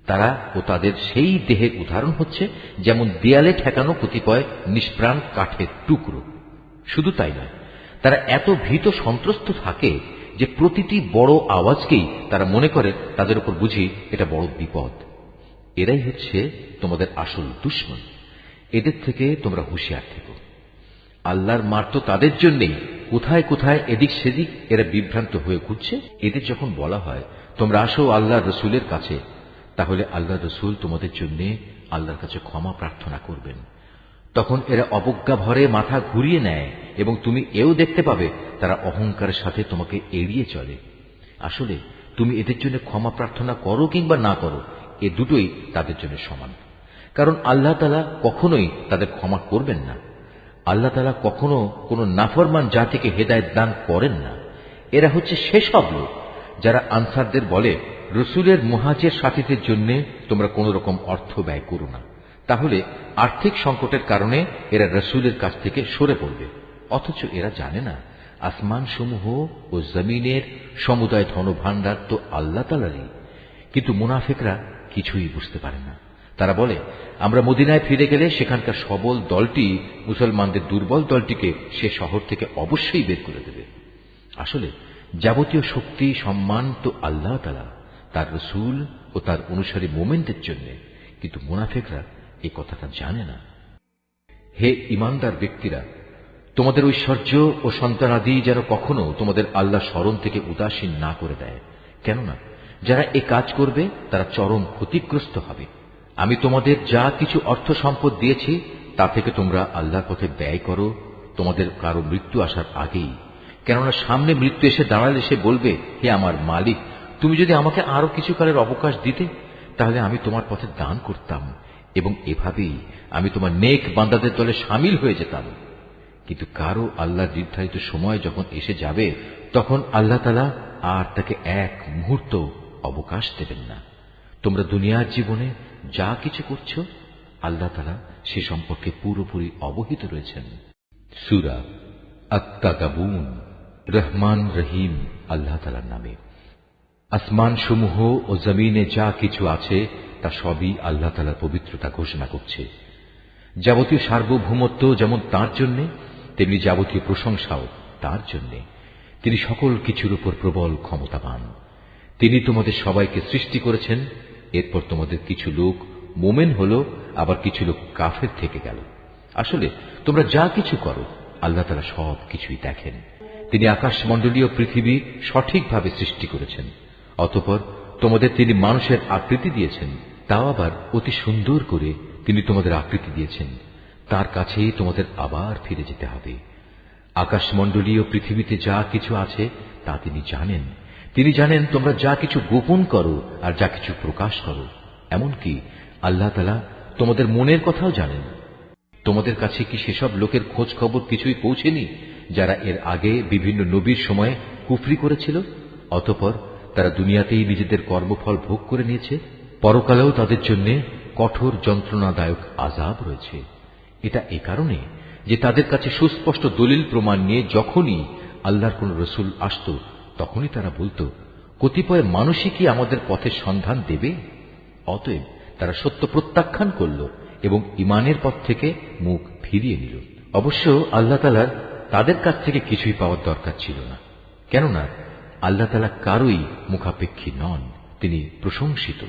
তারা ও তাদের সেই দেহের উদাহরণ হচ্ছে যেমন দেয়ালে ঠেকানো কতিপয় নিষ্প্রাণ কাঠের টুকরো। শুধু তাই নয়, তারা এত ভীত সন্ত্রস্ত থাকে যে প্রতিটি বড় আওয়াজকেই তারা মনে করে তাদের উপর বুঝি এটা বড় বিপদ। এরাই হচ্ছে তোমাদের আসল দুশমন। এদের থেকে তোমরা হুঁশিয়ার থেকো। আল্লাহর মার তো তাদের জন্যেই, কোথায় কোথায় এদিক সেদিক এরা বিভ্রান্ত হয়ে ঘুরছে। এদের যখন বলা হয় তোমরা আসো আল্লাহর রসুলের কাছে, তাহলে আল্লাহর রসুল তোমাদের জন্য আল্লাহর কাছে ক্ষমা প্রার্থনা করবেন। তখন এরা অবজ্ঞা ভরে মাথা ঘুরিয়ে নেয় এবং তুমি এও দেখতে পাবে তারা অহংকারের সাথে তোমাকে এড়িয়ে চলে। আসলে তুমি এদের জন্য ক্ষমা প্রার্থনা করো কিংবা না করো, এ দুটোই তাদের জন্য সমান। কারণ আল্লাহ তাআলা কখনোই তাদের ক্ষমা করবেন না। আল্লাহ তাআলা কখনো কোনো নাফরমান জাতিকে হেদায়েত দান করেন না। এরা হচ্ছে সেসব লোক যারা আনসারদের বলে, রসুলের মুহাজির সাথীদের জন্য তোমরা কোন রকম অর্থ ব্যয় করো না, তাহলে আর্থিক সংকটের কারণে এরা রসুলের কাছ থেকে সরে পড়বে। অথচ এরা জানে না আসমান সমূহ ও জমিনের সমুদায় ধনভাণ্ডার তো আল্লাহ তাআলারই। কিন্তু মুনাফিকরা কিছুই বুঝতে পারে না। তারা বলে, আমরা মদিনায় ফিরে গেলে সেখানকার সবল দলটি মুসলমানদের দুর্বল দলটিকে সে শহর থেকে অবশ্যই বের করে দেবে। আসলে যাবতীয় শক্তি সম্মান তো আল্লাহ তাআলা, তার রসূল ও তার অনুসারী মুমিনদের জন্য। কিন্তু মুনাফিকরা এই কথাটা জানে না। হে ঈমানদার ব্যক্তিরা, তোমাদের ঐশ্বর্য ও সন্তানাদি যেন কখনো তোমাদের আল্লাহ স্মরণ থেকে উদাসীন না করে দেয়, কেননা যারা এ কাজ করবে তারা চরম ক্ষতিগ্রস্ত হবে। আমি তোমাদের যা কিছু অর্থ সম্পদ দিয়েছি তা থেকে তোমরা আল্লাহর পথে ব্যয় করো তোমাদের কারো মৃত্যু আসার আগেই, কেননা সামনে মৃত্যু এসে দাঁড়ালে সে বলবে, হে আমার মালিক, তুমি যদি আমাকে আরো কিছু কালের অবকাশ দিতে তাহলে আমি তোমার পথে দান করতাম এবং এভাবেই আমি তোমার নেক বান্দাদের দলে সামিল হয়ে যেতাম। কিন্তু কারো আল্লাহর নির্ধারিত সময় যখন এসে যাবে তখন আল্লাহ তাআলা আর তাকে এক মুহূর্ত অবকাশ দেবেন না। তোমরা দুনিয়ার জীবনে যা কিছু করছো আল্লাহ তাআলা সে সম্পর্কে পুরোপুরি অবহিত রয়েছেন। সূরা আত-তাগাবুন। রহমান রহিম আল্লাহ তাআলার নামে। আসমান সমূহ ও জমিনে যা কিছু আছে তা সবই আল্লাহ তাআলার পবিত্রতা ঘোষণা করছে। যাবতীয় সার্বভৌমত্ব যেমন তার জন্য, তেমনি যাবতীয় প্রশংসাও তার জন্য। তিনি সকল কিছুর উপর প্রবল ক্ষমতাবান। তিনি তোমাদের সবাইকে সৃষ্টি করেছেন, এরপর তোমাদের কিছু লোক মোমেন হল, আবার কিছু লোক কাফের থেকে গেল। আসলে তোমরা যা কিছু করো আল্লাহ তাআলা সব কিছুই দেখেন। তিনি আকাশমণ্ডলীয় পৃথিবী সঠিকভাবে সৃষ্টি করেছেন, অতঃপর তোমাদের তিনি মানুষের আকৃতি দিয়েছেন, তাও আবার অতি সুন্দর করে তিনি তোমাদের আকৃতি দিয়েছেন। তার কাছেই তোমাদের আবার ফিরে যেতে হবে। আকাশমণ্ডলীয় পৃথিবীতে যা কিছু আছে তা তিনি জানেন। তিনি জানেন তোমরা যা কিছু গোপন করো আর যা কিছু প্রকাশ করো। এমনকি আল্লাহ তাআলা তোমাদের মনের কথাও জানেন। তোমাদের কাছে কি সেসব লোকের খোঁজ খবর কিছুই পৌঁছেনি যারা এর আগে বিভিন্ন নবীর সময়ে কুফরি করেছিল, অতঃপর তারা দুনিয়াতেই নিজেদের কর্মফল ভোগ করে নিয়েছে, পরকালেও তাদের জন্য কঠোর যন্ত্রণাদায়ক আযাব রয়েছে। এটা এ কারণে যে তাদের কাছে সুস্পষ্ট দলিল প্রমাণ নিয়ে যখনই আল্লাহর কোন রসূল আসত তখনই তারা বলতো, কতিপয় মানুষই কি আমাদের পথের সন্ধান দেবে? অতএব তারা সত্য প্রত্যাখ্যান করল এবং ঈমানের পথ থেকে মুখ ফিরিয়ে নিল। অবশ্য আল্লাহ তাআলার তাদের কাছ থেকে কিছুই পাওয়ার দরকার ছিল না, কেননা আল্লাহ তাআলা কারোই মুখাপেক্ষী নন, তিনি প্রশংসিত।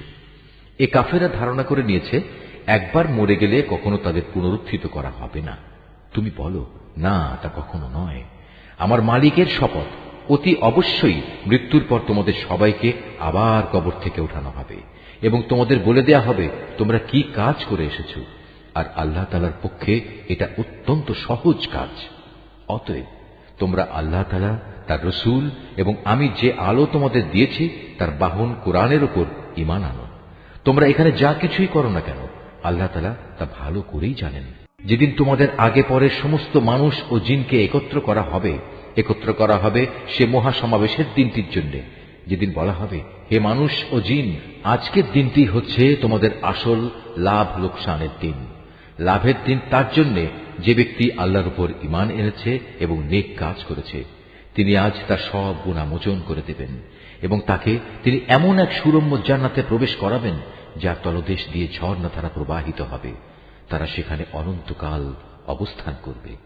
এ কাফেরা ধারণা করে নিয়েছে একবার মরে গেলে কখনো তাদের পুনরুত্থিত করা হবে না। তুমি বলো, না, তা কখনো নয়। আমার মালিকের শপথ, অতি অবশ্যই মৃত্যুর পর তোমাদের সবাইকে আবার কবর থেকে ওঠানো হবে এবং তোমাদের বলে দেয়া হবে তোমরা কি কাজ করে এসেছো। আর আল্লাহ তাআলার পক্ষে এটা অত্যন্ত সহজ কাজ। অতএব তোমরা আল্লাহ তাআলা, তার রসূল এবং আমি যে আলো তোমাদের দিয়েছি তার বাহন কোরআনের উপর ঈমান আনো। তোমরা এখানে যা কিছুই করো না কেন আল্লাহ তাআলা তা ভালো করেই জানেন। যেদিন তোমাদের আগে পরে সমস্ত মানুষ ও জিনকে একত্র করা হবে সে মহাসমাবেশের দিনটির জন্য, যেদিন বলা হবে, হে মানুষ ও জিন, আজকের দিনটি হচ্ছে তোমাদের আসল লাভ লোকসানের দিন। লাভের দিন তার জন্য যে ব্যক্তি আল্লাহর উপর ঈমান এনেছে এবং নেক কাজ করেছে। তিনি আজ তার সব গুনাহ মোচন করে দেবেন এবং তাকে তিনি এমন এক সুরম্য জান্নাতে প্রবেশ করাবেন যার তলদেশ দিয়ে ঝর্ণাধারা প্রবাহিত হবে। তারা সেখানে অনন্তকাল অবস্থান করবে।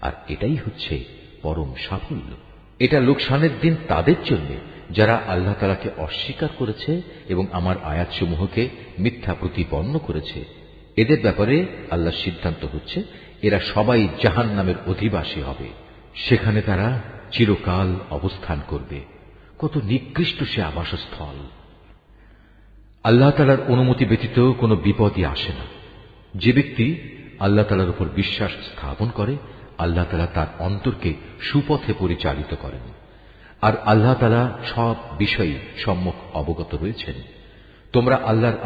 আর এটাই হচ্ছে পরম সাফল্য। এটা লোকসানের দিন তাদের জন্য যারা আল্লাহ তাআলাকে অস্বীকার করেছে এবং আমার আয়াতসমূহকে মিথ্যা প্রতিপন্ন করেছে। এদের ব্যাপারে আল্লাহর সিদ্ধান্ত হচ্ছে এরা সবাই জাহান্নামের অধিবাসী হবে, সেখানে তারা চিরকাল অবস্থান করবে। কত নিকৃষ্ট সে আবাসস্থল! আল্লাহ তাআলার অনুমতি ব্যতীত কোনো বিপদই আসে না। যে ব্যক্তি আল্লাহ তাআলার উপর বিশ্বাস স্থাপন করে আল্লাহ তাআলা তার অন্তরকে সুপথে পরিচালিত করেন। আর আল্লাহ তাআলা সব বিষয়ে সম্যক অবগত রয়েছেন। তোমরা আল্লাহর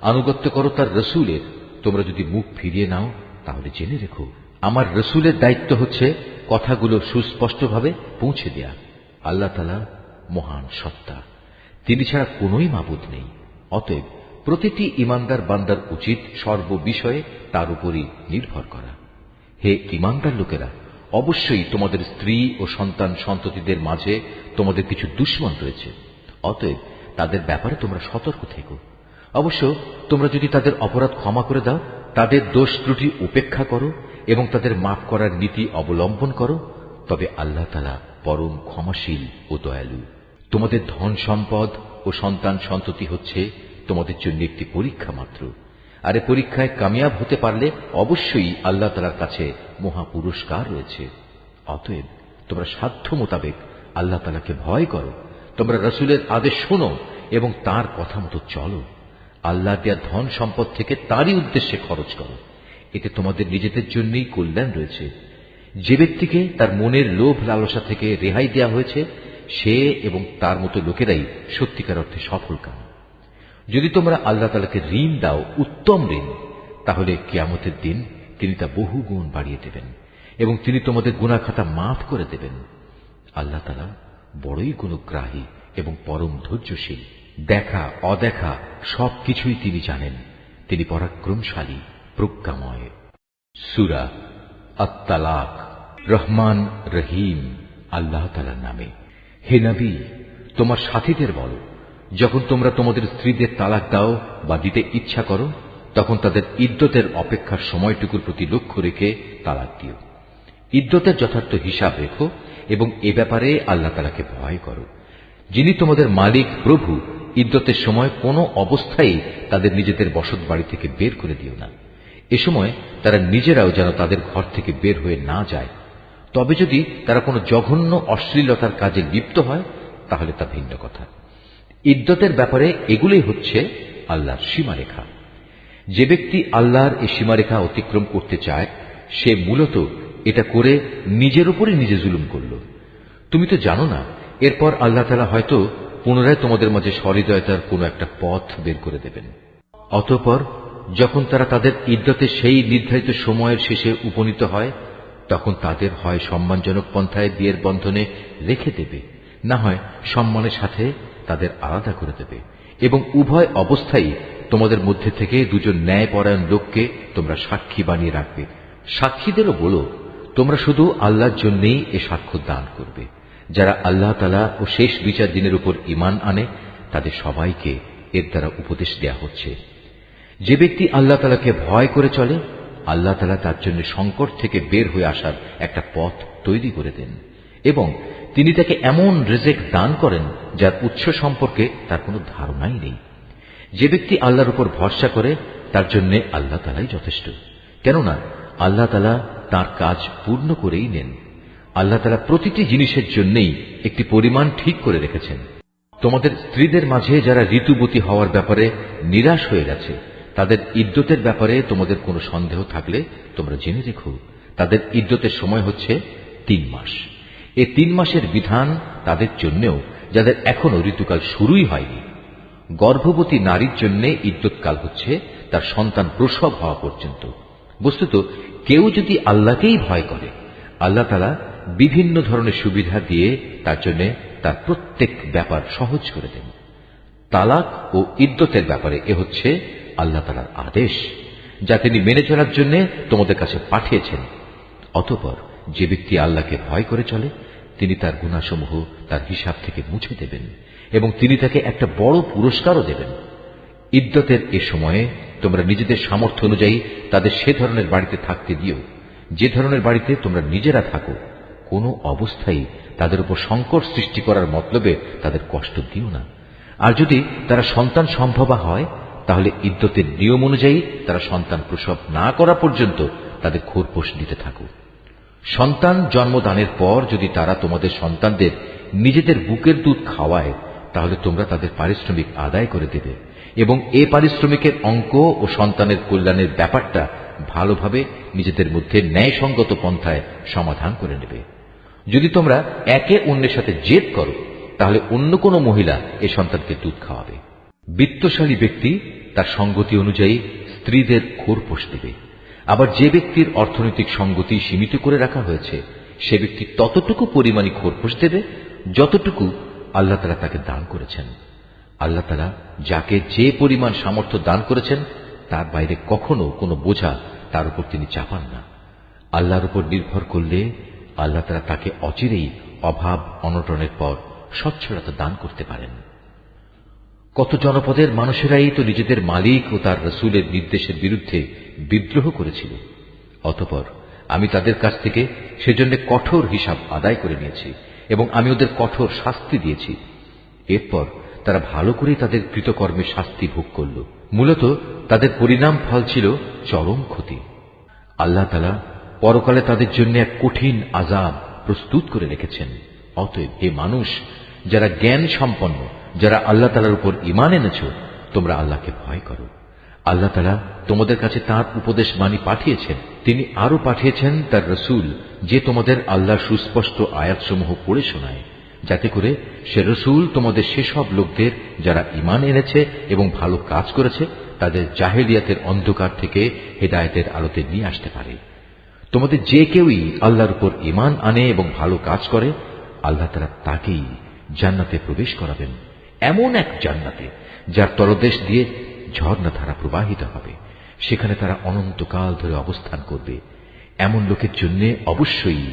আনুগত্য করো তার রসূলের। তোমরা যদি মুখ ফিরিয়ে নাও তাহলে জেনে রেখো আমার রসূলের দায়িত্ব হচ্ছে কথাগুলো সুস্পষ্টভাবে পৌঁছে দেয়া। আল্লাহ তাআলা মহান সত্তা, তিনি ছাড়া কোনোই মাবুদ নেই। অতএব প্রতিটি ঈমানদার বান্দার উচিত সর্ববিষয়ে তার উপরই নির্ভর করা। হে ঈমানদার লোকেরা, অবশ্যই তোমাদের স্ত্রী ও সন্তান সন্ততিদের মাঝে তোমাদের কিছু দুশমন রয়েছে, অতএব তাদের ব্যাপারে তোমরা সতর্ক থেকো। অবশ্য তোমরা যদি তাদের অপরাধ ক্ষমা করে দাও, তাদের দোষ ত্রুটি উপেক্ষা করো এবং তাদের মাফ করার নীতি অবলম্বন করো, তবে আল্লাহ তাআলা পরম ক্ষমাশীল ও দয়ালু। তোমাদের ধন সম্পদ ও সন্তান সন্ততি হচ্ছে তোমাদের জন্য একটি পরীক্ষা মাত্র, আর এ পরীক্ষায় কামিয়াব হতে পারলে অবশ্যই আল্লাহ তাআলার কাছে মহা পুরস্কার রয়েছে। অতএব তোমরা সাধ্য মোতাবেক আল্লাহ তাআলাকে ভয় করো, তোমরা রাসূলের আদেশ শোনো এবং তার কথা মতো চলো। আল্লাহ দেয়া ধন সম্পদ থেকে তারই উদ্দেশ্যে খরচ করো, এতে তোমাদের নিজেদের জন্যই কল্যাণ রয়েছে। যে ব্যক্তিকে তার মনের লোভ লালসা থেকে রেহাই দেয়া হয়েছে, সে এবং তার মতো লোকেরাই সত্যিকার অর্থে সফলকাম। যদি তোমরা আল্লাহ তাআলাকে ঋণ দাও, উত্তম ঋণ, তাহলে কিয়ামতের দিন তিনি তা বহু গুণ বাড়িয়ে দেবেন এবং তিনি তোমাদের গুনাহ খাতা মাফ করে দেবেন। আল্লাহ তাআলা বড়ই গুণগ্রাহী এবং পরম ধৈর্যশীল। দেখা অদেখা সবকিছুই তিনি জানেন, তিনি পরাক্রমশালী, প্রজ্ঞাময়। সূরা আত-তালাক। রহমান রহিম আল্লাহ তাআলার নামে। হে নবী, তোমার সাথীদের বলো, যখন তোমরা তোমাদের স্ত্রীদের তালাক দাও বা দিতে ইচ্ছা করো, তখন তাদের ইদ্যতের অপেক্ষার সময়টুকুর প্রতি লক্ষ্য রেখে তালাক দিও। ইদ্যতের যথার্থ হিসাব রেখো এবং এ ব্যাপারে আল্লাহ তাআলাকে ভয় করো। যিনি তোমাদের মালিক প্রভু, ইদ্যতের সময় কোনো অবস্থায় তাদের নিজেদের বসত বাড়ি থেকে বের করে দিও না। এ সময় তারা নিজেরাও যেন তাদের ঘর থেকে বের হয়ে না যায়। তবে যদি তারা কোনো জঘন্য অশ্লীলতার কাজে লিপ্ত হয়, তাহলে তা ভিন্ন কথা। ইদ্যতের ব্যাপারে এগুলোই হচ্ছে আল্লাহর সীমারেখা। যে ব্যক্তি আল্লাহর এই সীমারেখা অতিক্রম করতে চায়, সে মূলত এটা করে নিজের উপরই নিজে জুলুম করল। তুমি তো জানো না, এরপর আল্লাহ তাআলা হয়তো পুনরায় তোমাদের মাঝে সহৃদয়তার কোনো একটা পথ বের করে দেবেন। অতঃপর যখন তারা তাদের ইদ্যতের সেই নির্ধারিত সময়ের শেষে উপনীত হয়, তখন তাদের হয় সম্মানজনক পন্থায় বিয়ের বন্ধনে রেখে দেবে, না হয় সম্মানের সাথে তাদের আলাদা করে দেবে, এবং উভয় অবস্থায় তোমাদের মধ্যে থেকে দুজন ন্যায়পরায়ণ লোককে তোমরা সাক্ষী বানিয়ে রাখবে। সাক্ষীদেরও বলো, তোমরা শুধু আল্লাহর জন্যই এ সাক্ষ্য দান করবে। যারা আল্লাহ তাআলা ও শেষ বিচার দিনের উপর ঈমান আনে, তাদের সবাইকে এর দ্বারা উপদেশ দেয়া হচ্ছে। যে ব্যক্তি আল্লাহ তাআলাকে ভয় করে চলে, আল্লাহ তাআলা তার জন্য সংকট থেকে বের হয়ে আসার একটা পথ তৈরি করে দেন এবং তিনি তাকে এমন রিজিক দান করেন যার উৎস সম্পর্কে তার কোনো ধারণাই নেই। যে ব্যক্তি আল্লাহর উপর ভরসা করে, তার জন্য আল্লাহ তাআলাই যথেষ্ট, কেননা আল্লাহ তাআলা তার কাজ পূর্ণ করেই নেন। আল্লাহ তাআলা প্রতিটি জিনিসের জন্যই একটি পরিমাণ ঠিক করে রেখেছেন। তোমাদের স্ত্রীদের মাঝে যারা ঋতুবতী হওয়ার ব্যাপারে নিরাশ হয়ে গেছে, তাদের ইদ্যতের ব্যাপারে তোমাদের কোনো সন্দেহ থাকলে তোমরা জেনে রেখো, তাদের ইদ্যতের সময় হচ্ছে 3 মাস। এই 3 মাসের বিধান তাদের জন্যও যাদের এখনো ঋতুকাল শুরুই হয়নি। গর্ভবতী নারীর জন্য ইদ্যৎকাল হচ্ছে তার সন্তান প্রসব হওয়া পর্যন্ত। বস্তুত কেউ যদি আল্লাহকেই ভয় করে, আল্লাহ তাআলা বিভিন্ন ধরনের সুবিধা দিয়ে তার জন্য তার প্রত্যেক ব্যাপার সহজ করে দেন। তালাক ও ইদ্যতের ব্যাপারে এ হচ্ছে আল্লাহ তাআলার আদেশ, যা তিনি মেনে চলার জন্য তোমাদের কাছে পাঠিয়েছেন। অতঃপর যে ব্যক্তি আল্লাহকে ভয় করে চলে, তিনি তার গুনাহসমূহ তার হিসাব থেকে মুছে দেবেন এবং তিনি তাকে একটা বড় পুরস্কারও দেবেন। ইদ্যতের এ সময়ে তোমরা নিজেদের সামর্থ্য অনুযায়ী তাদের সে ধরনের বাড়িতে থাকতে দিও যে ধরনের বাড়িতে তোমরা নিজেরা থাকো। কোনো অবস্থায় তাদের উপর সংকট সৃষ্টি করার মতলবে তাদের কষ্ট দিও না। আর যদি তারা সন্তান সম্ভবা হয়, তাহলে ইদ্যতের নিয়ম অনুযায়ী তারা সন্তান প্রসব না করা পর্যন্ত তাদের খোরপোশ দিতে থাকো। সন্তান জন্মদানের পর যদি তারা তোমাদের সন্তানদের নিজেদের বুকের দুধ খাওয়ায়, তাহলে তোমরা তাদের পারিশ্রমিক আদায় করে দেবে এবং এ পারিশ্রমিকের অঙ্ক ও সন্তানের কল্যাণের ব্যাপারটা ভালোভাবে নিজেদের মধ্যে ন্যায়সঙ্গত পন্থায় সমাধান করে নেবে। যদি তোমরা একে অন্যের সাথে জেদ করো, তাহলে অন্য কোনো মহিলা এ সন্তানকে দুধ খাওয়াবে। বিত্তশালী ব্যক্তি তার সঙ্গতি অনুযায়ী স্ত্রীদের খোরপোশ দেবে। আবার যে ব্যক্তির অর্থনৈতিক সঙ্গতি সীমিত করে রাখা হয়েছে, সে ব্যক্তি ততটুকু পরিমাণই খোরপোশ দেবে যতটুকু আল্লাহ তাআলা তাকে দান করেছেন। আল্লাহ তাআলা যাকে যে পরিমাণ সামর্থ্য দান করেছেন তার বাইরে কখনো কোনো বোঝা তার উপর তিনি চাপান না। আল্লাহর উপর নির্ভর করলে আল্লাহ তাআলা তাকে অচিরেই অভাব অনটনের পর সচ্ছলতা দান করতে পারেন। কত জনপদের মানুষেরাই তো নিজেদের মালিক ও তার রাসূলের নির্দেশের বিরুদ্ধে বিদ্রোহ করেছিল, অতঃপর আমি তাদের কাছ থেকে সেজন্য কঠোর হিসাব আদায় করে নিয়েছি এবং আমি ওদের কঠোর শাস্তি দিয়েছি। এরপর তারা ভালো করে তাদের কৃতকর্মের শাস্তি ভোগ করল। মূলত তাদের পরিণাম ফল ছিল চরম ক্ষতি। আল্লাহ তাআলা পরকালে তাদের জন্য এক কঠিন আযাব প্রস্তুত করে রেখেছেন। অতএব হে মানুষ, যারা জ্ঞান সম্পন্ন, যারা আল্লাহ তাআলার উপর ঈমান এনেছ, তোমরা আল্লাহকে ভয় করো। আল্লাহ তাআলা তোমাদের কাছে তাঁর উপদেশ বাণী পাঠিয়েছেন। তিনি আরো পাঠিয়েছেন তার রাসূল, যে তোমাদের আল্লাহর সুস্পষ্ট আয়াতসমূহ পড়ে শোনায়, যাতে করে সে রাসূল তোমাদের সেসব লোকদের যারা ঈমান এনেছে এবং ভালো কাজ করেছে তাদের জাহেলিয়াতের অন্ধকার থেকে হেদায়েতের আলোতে নিয়ে আসতে পারে। তোমাদের যে কেউই আল্লাহর উপর ঈমান আনে এবং ভালো কাজ করে, আল্লাহ তাআলা তাকেই জান্নাতে প্রবেশ করাবেন, এমন এক জান্নাতে যার তলদেশ দিয়ে ঝর্ণাধারা প্রবাহিত হবে। সেখানে তারা অনন্তকাল ধরে অবস্থান করবে। এমন লোকের জন্য অবশ্যই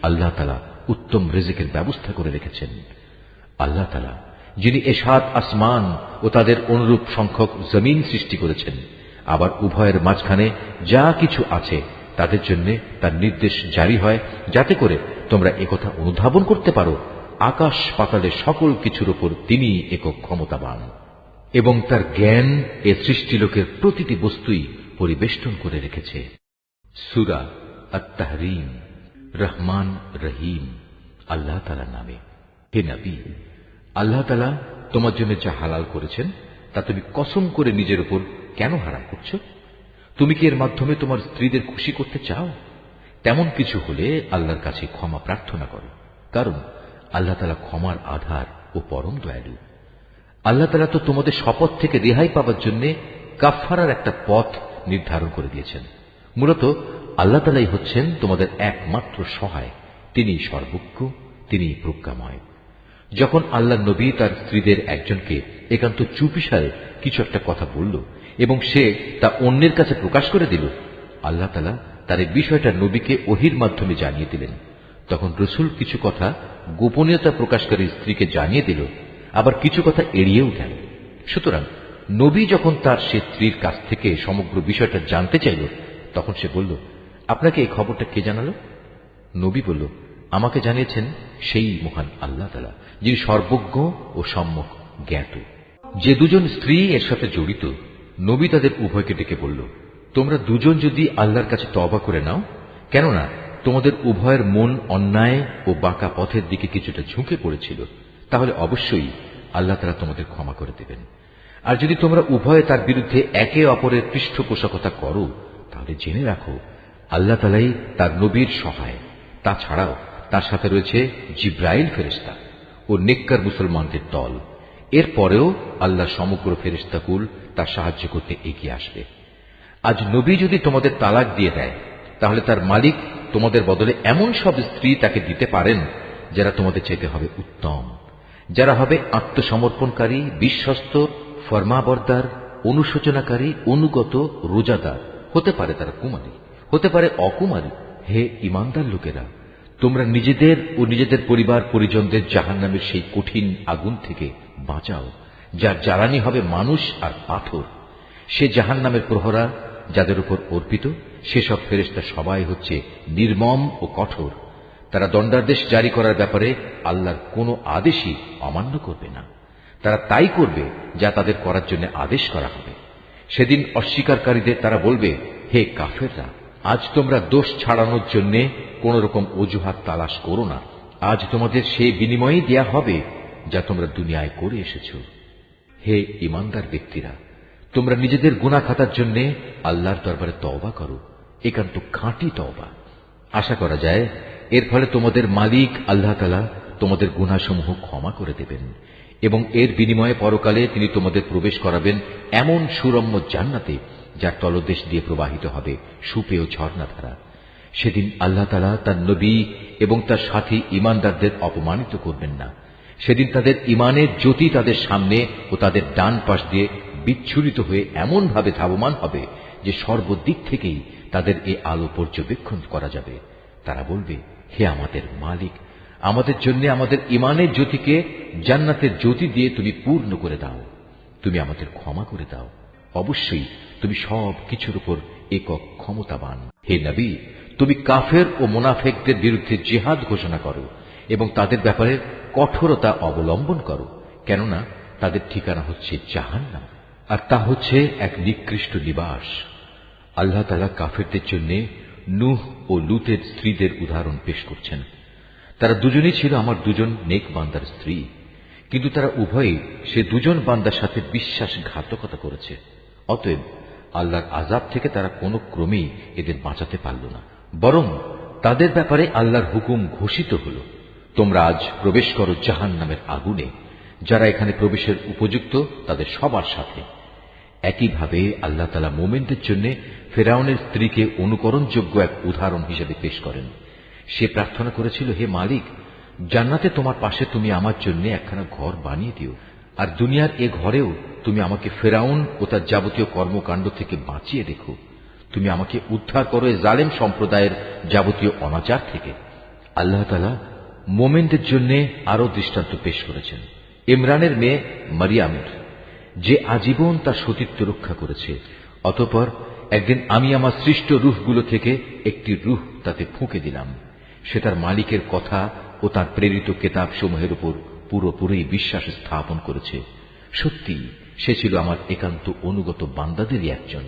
আল্লাহ তাআলা উত্তম রিজিকের ব্যবস্থা করে রেখেছেন। আল্লাহ তাআলা যিনি এ ৭ আসমান ও তাদের অনুরূপ সংখ্যক জমিন সৃষ্টি করেছেন, আবার উভয়ের মাঝখানে যা কিছু আছে তাদের জন্য তার নির্দেশ জারি হয়, যাতে করে তোমরা একথা অনুধাবন করতে পারো আকাশ পাতালের সকল কিছুর উপর তিনি একক ক্ষমতাবান এবং তার জ্ঞান এ সৃষ্টিলোকের প্রতিটি বস্তুই পরিবেষ্টন করে রেখেছে। সূরা আত-তাহরীম। রহমান রহিম আল্লাহ তাআলা নামে। হে নবী, আল্লাহ তাআলা তোমার জন্য যা হালাল করেছেন তা তুমি কসম করে নিজের উপর কেন হারাম করছো? তুমি কি এর মাধ্যমে তোমার স্ত্রীদের খুশি করতে চাও? তেমন কিছু হলে আল্লাহর কাছে ক্ষমা প্রার্থনা করো, কারণ আল্লাহ তাআলা ক্ষমার আধার ও পরম দয়ালু। আল্লাহ তাআলা তো তোমাদের শপথ থেকে রেহাই পাবার জন্য কাফফারার একটা পথ নির্ধারণ করে দিয়েছেন। মূলত আল্লাহ তাআলাই হচ্ছেন তোমাদের একমাত্র সহায়। তিনি সর্বজ্ঞ, তিনি প্রজ্ঞাময়। যখন আল্লাহ নবী তার স্ত্রীদের একজনকে একান্ত চুপিসারে কিছু একটা কথা বলল এবং সে তা অন্যের কাছে প্রকাশ করে দিল, আল্লাহ তাআলা তার এই বিষয়টা নবীকে ওহীর মাধ্যমে জানিয়ে দিলেন। তখন রাসূল কিছু কথা গোপনীয়তা প্রকাশকারী স্ত্রীকে জানিয়ে দিল, আবার কিছু কথা এড়িয়েও গেল। সুতরাং নবী যখন তার সে স্ত্রীর কাছ থেকে সমগ্র বিষয়টা জানতে চাইল, তখন সে বলল, আপনাকে এই খবরটা কে জানালো? নবী বলল, আমাকে জানিয়েছেন সেই মহান আল্লাহ তাআলা, যিনি সর্বজ্ঞ ও সম্যক জ্ঞাত। যে দুজন স্ত্রী এর সাথে জড়িত, নবী তাদের উভয়কে ডেকে বলল, তোমরা দুজন যদি আল্লাহর কাছে তওবা করে নাও, কেননা তোমাদের উভয়ের মন অন্যায় ও বাঁকা পথের দিকে কিছুটা ঝুঁকে পড়েছিল, তাহলে অবশ্যই আল্লাহ তাআলা তোমাদের ক্ষমা করে দেবেন। আর যদি তোমরা উভয়ে তার বিরুদ্ধে একে অপরের পৃষ্ঠপোষকতা করো, তাহলে জেনে রাখো আল্লাহ তাআলাই তার নবীর সহায়। তাছাড়াও তার সাথে রয়েছে জিব্রাইল ফেরেশতা ও নেককার মুসলমানদের দল। এরপরেও আল্লাহ সমগ্র ফেরেশতাকুল তার সাহায্য করতে এগিয়ে আসবে। আজ নবী যদি তোমাদের তালাক দিয়ে দেয়, তাহলে তার মালিক তোমাদের বদলে এমন সব স্ত্রী তাকে দিতে পারেন যারা তোমাদের চাইতে হবে উত্তম, যারা হবে আত্মসমর্পণকারী, বিশ্বস্ত, ফরমাবরদার, অনুশোচনাকারী, অনুগত, রোজাদার। হতে পারে তারা কুমারী, হতে পারে অকুমারী। হে ঈমানদার লোকেরা, তোমরা নিজেদের ও নিজেদের পরিবার পরিজনদের জাহান্নামের সেই কঠিন আগুন থেকে বাঁচাও, যার জ্বালানি হবে মানুষ আর পাথর। সে জাহান্নামের প্রহরা যাদের উপর অর্পিত, সেসব ফেরেশতা সবাই হচ্ছে নির্মম ও কঠোর। তারা দণ্ডাদেশ জারি করার ব্যাপারে আল্লাহর কোনো আদেশই অমান্য করবে না। তারা তাই করবে যা তাদের করার জন্য আদেশ করা হবে। সেদিন অস্বীকারীদের তারা বলবে, হে কাফেররা, আজ তোমরা দোষ ছাড়ানোর জন্য কোন রকম অজুহাত তালাশ করো না। আজ তোমাদের সেই বিনিময়ই দেয়া হবে যা তোমরা দুনিয়ায় করে এসেছ। হে ঈমানদার ব্যক্তিরা, তোমরা নিজেদের গুনাহ খাতার জন্য আল্লাহর দরবারে তওবা করো, একান্ত খাঁটি তওবা। আশা করা যায় এর ফলে তোমাদের মালিক আল্লাহ তাআলা তোমাদের গুনাহসমূহ ক্ষমা করে দেবেন এবং এর বিনিময়ে পরকালে তিনি তোমাদের প্রবেশ করাবেন এমন সুরম্য জান্নাতে, যার তলদেশ দিয়ে প্রবাহিত হবে সুপেয় ঝর্ণাধারা। সেদিন আল্লাহ তাআলা তার নবী এবং তার সাথী ঈমানদারদের অপমানিত করবেন না। সেদিন তাদের ইমানের জ্যোতি তাদের সামনে ও তাদের ডান পাশ দিয়ে বিচ্ছুরিত হয়ে এমন ভাবে ধাবমান হবে যে সর্বদিক থেকেই তাদের এ আলো পর্যবেক্ষণ করা যাবে। তারা বলবে, হে আমাদের মালিক, আমাদের জন্য আমাদের ইমানের জ্যোতিকে জান্নাতের জ্যোতি দিয়ে তুমি পূর্ণ করে দাও, তুমি আমাদের ক্ষমা করে দাও। অবশ্যই তুমি সব কিছুর উপর একক ক্ষমতাবান। হে নবী, তুমি কাফের ও মুনাফিকদের বিরুদ্ধে জিহাদ ঘোষণা করো এবং তাদের ব্যাপারে কঠোরতা অবলম্বন করো, কেননা তাদের ঠিকানা হচ্ছে জাহান্নাম, আর তা হচ্ছে এক নিকৃষ্ট নিবাস। আল্লাহ তাআলা কাফেরদের জন্য নূহ ও লূতের স্ত্রীদের উদাহরণ পেশ করছেন। তারা দুজনেই ছিল আমার দুজন নেক বান্দার স্ত্রী, কিন্তু তারা উভয়ই সে দুজন বান্দার সাথে বিশ্বাসঘাতকতা করেছে। অতএব আল্লাহর আযাব থেকে তারা কোনো ক্রমেই এদের বাঁচাতে পারল না, বরং তাদের ব্যাপারে আল্লাহর হুকুম ঘোষিত হল, তোমরা আজ প্রবেশ করো জাহান্নামের আগুনে, যারা এখানে প্রবেশের উপযুক্ত তাদের সবার সাথে। একইভাবে আল্লাহ তাআলা মুমিনদের জন্য ফেরাউনের স্ত্রীকে অনুকরণযোগ্য এক উদাহরণ হিসেবে পেশ করেন। সে প্রার্থনা করেছিল, হে মালিক, জান্নাতে তোমার পাশে তুমি আমার জন্য একখানা ঘর বানিয়ে দিও, আর দুনিয়ার এ ঘরেও তুমি আমাকে ফেরাউন ও তার যাবতীয় কর্মকাণ্ড থেকে বাঁচিয়ে রেখো। তুমি আমাকে উদ্ধার করো এ জালেম সম্প্রদায়ের যাবতীয় অনাচার থেকে। আল্লাহ তাআলা মুমিনদের জন্য আরো দৃষ্টান্ত পেশ করেছেন ইমরানের মেয়ে মারিয়ামের, যে আজীবন তার সতীত্ব রক্ষা করেছে। অতঃপর একদিন আমি আমার সৃষ্ট রূহগুলো থেকে একটি রূহ তাতে ফুঁকে দিলাম। সে তার মালিকের কথা ও তার প্রেরিত কেতাব সমূহের উপর পুরোপুরি বিশ্বাস স্থাপন করেছে। সত্যি সে ছিল আমার একান্ত অনুগত বান্দাদেরই একজন।